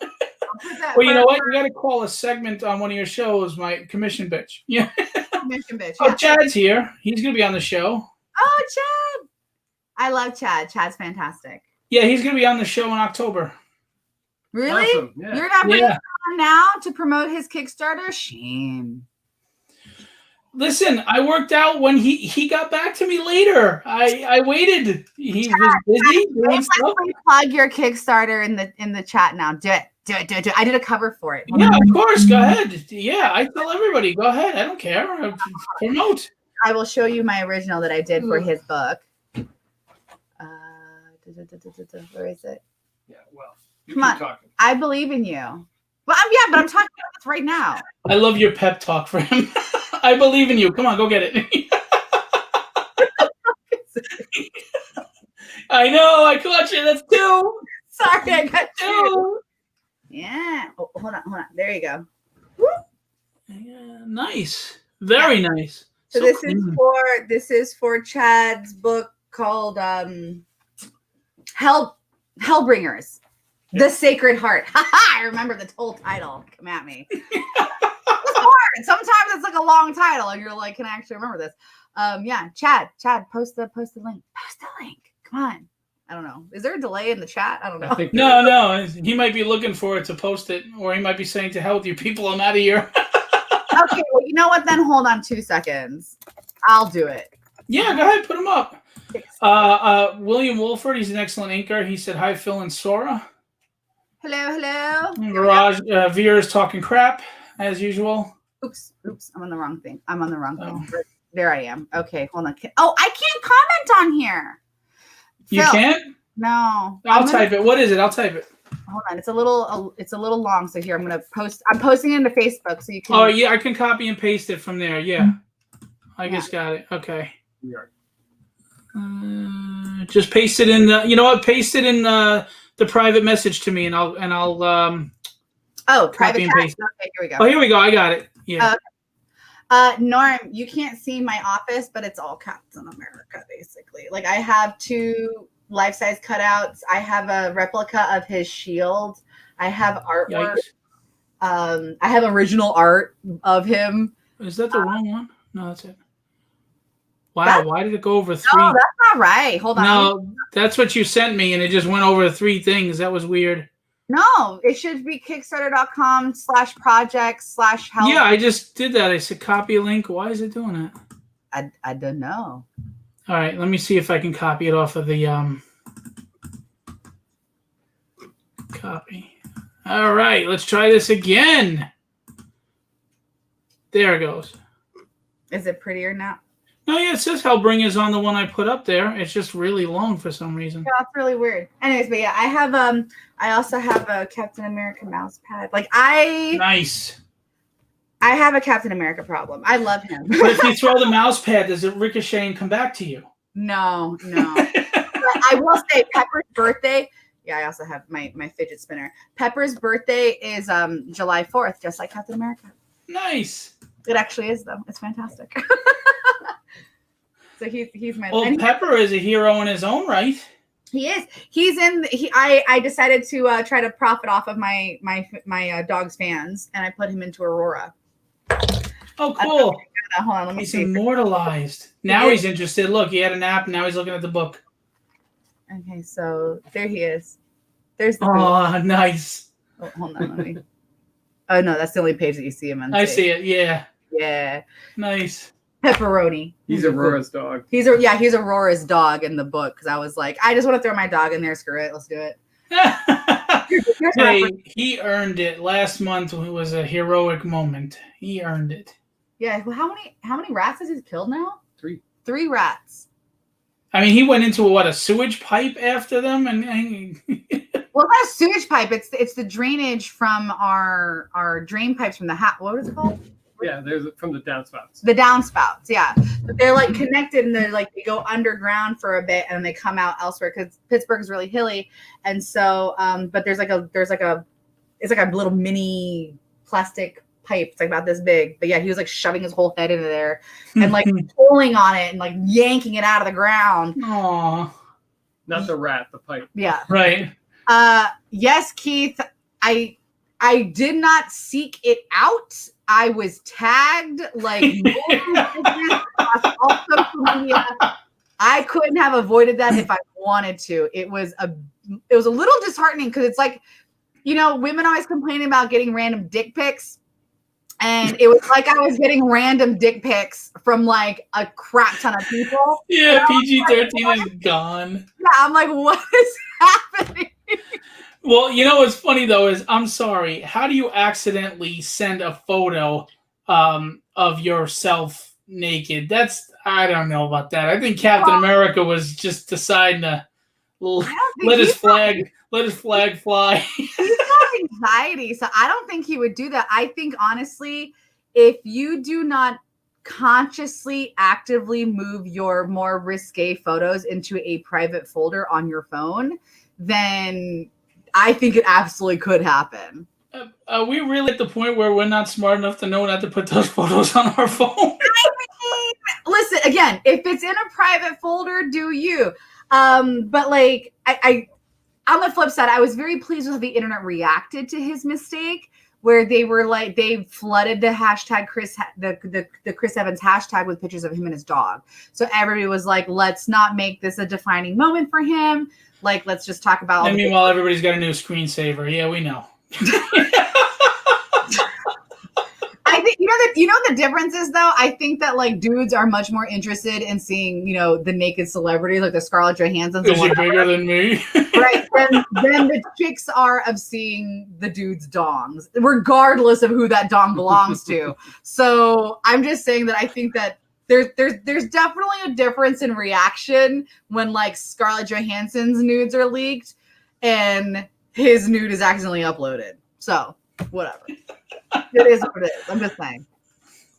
Well, you know what? You got to call a segment on one of your shows my commission bitch. Yeah.
Commission bitch.
Oh,
Yeah.
Chad's here. He's going to be on the show.
Oh, Chad. I love Chad. Chad's fantastic.
Yeah, he's going to be on the show in October.
Really?
Awesome. Yeah.
You're not bringing him on now to promote his Kickstarter? Shame.
Listen, I worked out when he got back to me later. I waited. He was busy doing stuff.
Plug your Kickstarter in the chat now. Do it. I did a cover for it.
Yeah, of course. Go ahead. Yeah, I tell everybody, go ahead. I don't care. Promote.
I will show you my original that I did for his book. Where is it?
Yeah, well,
come on.
Talking.
I believe in you. Well, but I'm talking about this right now.
I love your pep talk for him. I believe in you. Come on, go get it. I know. I caught you. That's two.
Sorry, I got two. Yeah. Oh, hold on. There you go.
Yeah, nice. Very nice.
So this is for Chad's book called Hellbringers. The Sacred Heart. I remember the whole title. Come at me. It's hard. Sometimes it's like a long title, and you're like, "Can I actually remember this?" Yeah, Chad, post the link. Post the link. Come on. I don't know. Is there a delay in the chat? I don't know.
No. He might be looking for it to post it, or he might be saying, "To hell with you people. I'm out of here."
Okay. Well, you know what? Then hold on 2 seconds. I'll do it.
Yeah, go ahead. Put him up. William Wolford. He's an excellent inker. He said, "Hi, Phil and Sorah."
Hello.
Garage Vera's talking crap as usual.
Oops. I'm on the wrong thing. Thing. There I am. Okay, hold on. Oh, I can't comment on here.
You
Phil,
can't?
No.
I'll type it. What is it? I'll type it.
Hold on. It's a little long. So here I'm gonna post. I'm posting it into Facebook so you can.
Oh yeah, I can copy and paste it from there. Yeah, I just got it. Okay. Just paste it in the. You know what? Paste it in the private message to me, and I'll
private
and paste.
Okay, here we go.
Oh, here we go. I got it. Yeah.
Norm, you can't see my office, but it's all Captain America, basically. Like I have 2 life-size cutouts. I have a replica of his shield. I have artwork.
Yikes.
I have original art of him.
Is that the wrong one? No, that's it. Wow, why did it go over 3?
No, that's not right. Hold on.
No, that's what you sent me, and it just went over 3 things. That was weird.
No, it should be kickstarter.com/projects/help.
Yeah, I just did that. I said copy a link. Why is it doing that?
I don't know.
All right, let me see if I can copy it off of the copy. All right, let's try this again. There it goes.
Is it prettier now?
No, yeah, it says Hellbringers on the one I put up there. It's just really long for some reason.
Yeah, that's really weird. Anyways, but yeah, I also have a Captain America mouse pad.
Nice.
I have a Captain America problem. I love him.
But if you throw the mouse pad, does it ricochet and come back to you?
No. But I will say Pepper's birthday. Yeah, I also have my fidget spinner. Pepper's birthday is July 4th, just like Captain America.
Nice.
It actually is, though. It's fantastic. So he's my.
Well, Pepper is a hero in his own right.
He is. He's in. I decided to try to profit off of my dog's fans, and I put him into Aurora.
Oh, cool.
Hold on, let me
He's
see.
Immortalized. Now he's interested. Look, he had a nap. Now he's looking at the book.
Okay, so there he is. There's the.
Oh, nice.
Oh, hold on, let me. Oh no, that's the only page that you see him on.
I see it. Yeah.
Yeah.
Nice.
Pepperoni.
He's Aurora's dog.
He's Aurora's dog in the book because I was like, I just want to throw my dog in there. Screw it, let's do it.
Hey, he earned it. Last month it was a heroic moment. He earned it.
Yeah. Well, how many rats has he killed now?
3.
3 rats.
I mean, he went into a sewage pipe after them, and
well, it's not a sewage pipe. It's the drainage from our drain pipes from the what is it called?
Yeah, there's from the downspouts.
The downspouts, yeah. But they're like connected, and they're like they go underground for a bit, and they come out elsewhere because Pittsburgh is really hilly, and so but it's like a little mini plastic pipe. It's like about this big, but yeah, he was like shoving his whole head into there and like pulling on it and like yanking it out of the ground.
Aww.
Not the rat, the pipe.
Yeah.
Right.
Yes, Keith. I did not seek it out. I was tagged like across all social media. I couldn't have avoided that if I wanted to. It was a little disheartening because it's like, women always complaining about getting random dick pics. And it was like I was getting random dick pics from like a crap ton of people.
Yeah, PG-13 is gone.
Yeah, I'm like, what is happening?
Well, what's funny though is I'm sorry. How do you accidentally send a photo of yourself naked? I don't know about that. I think Captain America was just deciding to let his flag fly.
He's got anxiety, so I don't think he would do that. I think honestly, if you do not consciously actively move your more risque photos into a private folder on your phone, then I think it absolutely could happen.
Are we really at the point where we're not smart enough to know not to put those photos on our phone?
I mean, listen, again, if it's in a private folder, do you? But like, I on the flip side, I was very pleased with how the internet reacted to his mistake, where they were like, they flooded the hashtag the Chris Evans hashtag with pictures of him and his dog. So everybody was like, let's not make this a defining moment for him. Like, let's just talk about.
And meanwhile, everybody's got a new screensaver. Yeah, we know.
I think the difference is though. I think that like dudes are much more interested in seeing the naked celebrities like the Scarlett Johanssons.
Is he bigger than me?
Right. Then the chicks are of seeing the dude's dongs, regardless of who that dong belongs to. So I'm just saying that I think that there's definitely a difference in reaction when like Scarlett Johansson's nudes are leaked and his nude is accidentally uploaded. So whatever. It is what it is. I'm just saying.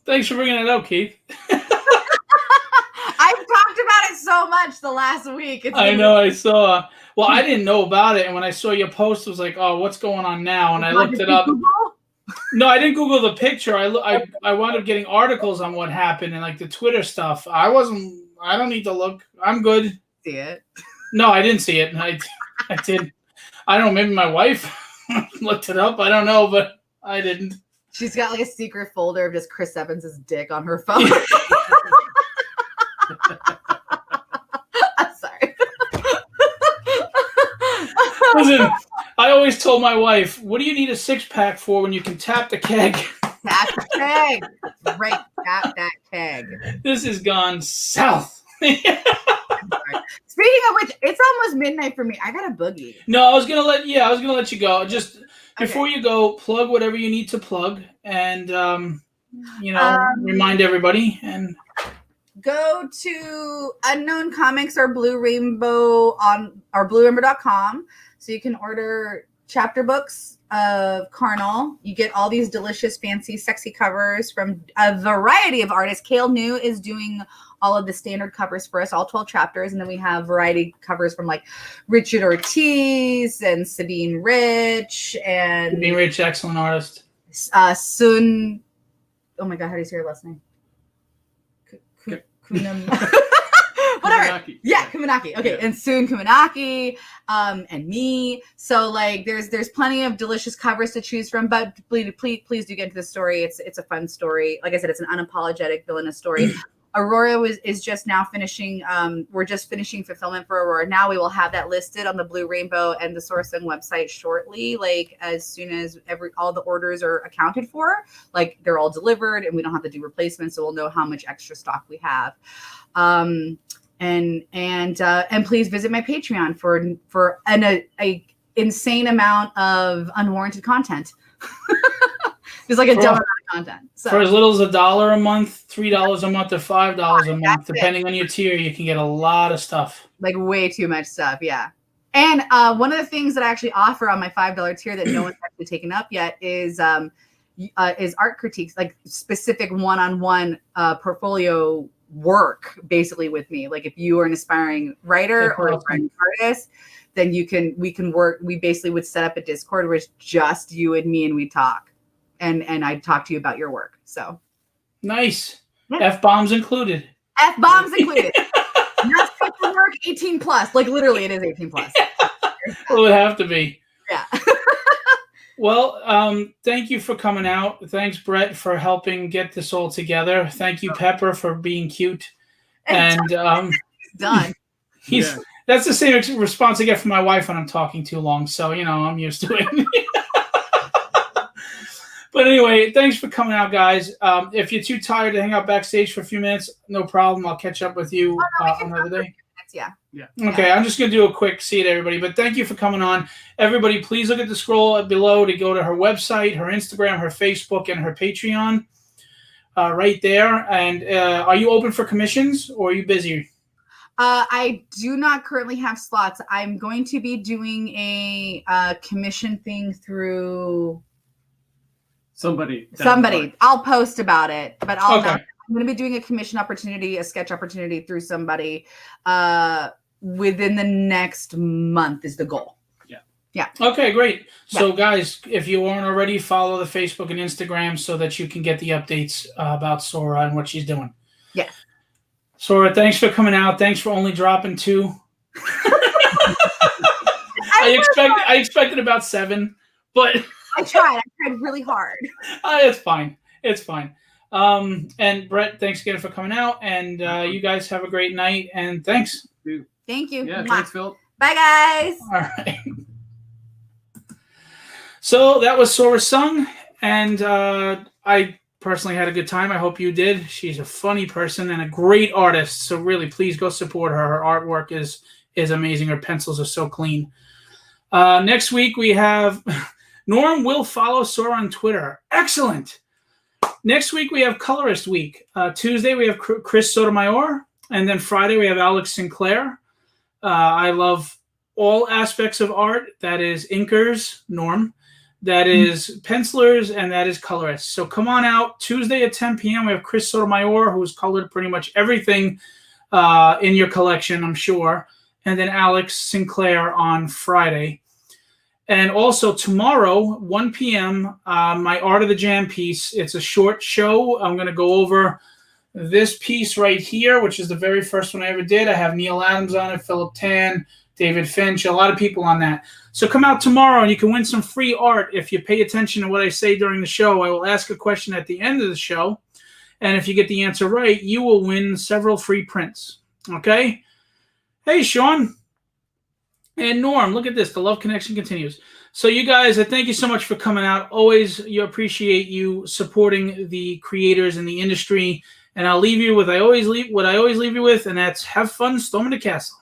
Thanks for bringing it up, Keith.
I've talked about it so much the last week.
I know. I saw. Well, I didn't know about it, and when I saw your post, I was like, "Oh, what's going on now?" And I looked it up. No, I didn't Google the picture. I wound up getting articles on what happened and like the Twitter stuff. I don't need to look. I'm good.
See it?
No, I didn't see it. I did. I don't know. Maybe my wife looked it up. I don't know, but I didn't.
She's got like a secret folder of just Chris Evans' dick on her phone. I'm sorry.
Listen, I always told my wife, what do you need a 6-pack for when you can tap the keg?
Tap the keg. Right, tap that keg.
This has gone south.
Speaking of which, it's almost midnight for me. I got a boogie.
No, I was gonna let you go. Just before you go, plug whatever you need to plug, and remind everybody and
go to Unknown Comics or Blue Rainbow on or bluerainbow.com so you can order chapter books of Karnal. You get all these delicious, fancy, sexy covers from a variety of artists. Kale New is doing all of the standard covers for us, all 12 chapters. And then we have variety covers from like Richard Ortiz and Sabine Rich. And
Sabine Rich, excellent artist.
Sun. Oh my God, how do you say her last name? Whatever.
Kumanaki.
Yeah, Kumanaki. Okay, and soon Kumanaki, and me. So like, there's plenty of delicious covers to choose from. But please do get into the story. It's a fun story. Like I said, it's an unapologetic villainous story. Aurora is just now finishing. We're just finishing fulfillment for Aurora. Now we will have that listed on the Blue Rainbow and the Sorah Suhng website shortly. Like as soon as all the orders are accounted for, like they're all delivered, and we don't have to do replacements, so we'll know how much extra stock we have. And please visit my Patreon for an insane amount of unwarranted content. It's like a dumb amount of content. So
for as little as $1 a month, $3 a month, or $5 a month, depending on your tier, you can get a lot of stuff.
Like way too much stuff, yeah. And one of the things that I actually offer on my $5 tier that no one's actually taken up yet is art critiques, like specific one-on-one portfolio work, basically with me. Like if you are an aspiring writer or an artist, then we can work. We basically would set up a Discord where it's just you and me, and we talk. And I'd talk to you about your work. So
nice.
Yeah.
F-bombs included.
F-bombs included. Not safe for work, 18 plus. Like literally it is 18 plus.
It would have to be.
Yeah.
Well, thank you for coming out. Thanks, Brett, for helping get this all together. Thank you, Pepper, for being cute. And
done.
That's the same response I get from my wife when I'm talking too long. So, I'm used to it. But anyway, thanks for coming out, guys. If you're too tired to hang out backstage for a few minutes, no problem. I'll catch up with you another day.
Yeah.
Okay, I'm just going to do a quick see it, everybody. But thank you for coming on. Everybody, please look at the scroll below to go to her website, her Instagram, her Facebook, and her Patreon right there. And are you open for commissions, or are you busy?
I do not currently have slots. I'm going to be doing a commission thing through...
Somebody.
I'll post about it, but I'm going to be doing a commission opportunity, a sketch opportunity through somebody within the next month is the goal. Yeah.
Okay, great. So guys, if you aren't already, follow the Facebook and Instagram so that you can get the updates about Sorah and what she's doing.
Yeah.
Sorah, thanks for coming out. Thanks for only dropping 2. I expected about 7, but...
I tried really hard.
It's fine. And Brett, thanks again for coming out. And you guys have a great night. And thanks.
Thank you.
Yeah, thanks, Phil.
Bye, guys.
All right. So that was Sorah Suhng. And I personally had a good time. I hope you did. She's a funny person and a great artist. So really, please go support her. Her artwork is amazing. Her pencils are so clean. Next week, we have... Norm will follow Sorah on Twitter. Excellent. Next week, we have Colorist Week. Tuesday, we have Chris Sotomayor. And then Friday, we have Alex Sinclair. I love all aspects of art. That is inkers, Norm. That is pencilers, and that is colorists. So come on out. Tuesday at 10 p.m., we have Chris Sotomayor, who's colored pretty much everything in your collection, I'm sure. And then Alex Sinclair on Friday. And also tomorrow, 1 p.m., my Art of the Jam piece. It's a short show. I'm going to go over this piece right here, which is the very first one I ever did. I have Neil Adams on it, Philip Tan, David Finch, a lot of people on that. So come out tomorrow and you can win some free art. If you pay attention to what I say during the show, I will ask a question at the end of the show. And if you get the answer right, you will win several free prints. Okay? Hey, Sean. And Norm, look at this. The love connection continues. So you guys, I thank you so much for coming out. Always appreciate you supporting the creators in the industry. And I'll leave you with what I always leave you with, and that's have fun storming the castle.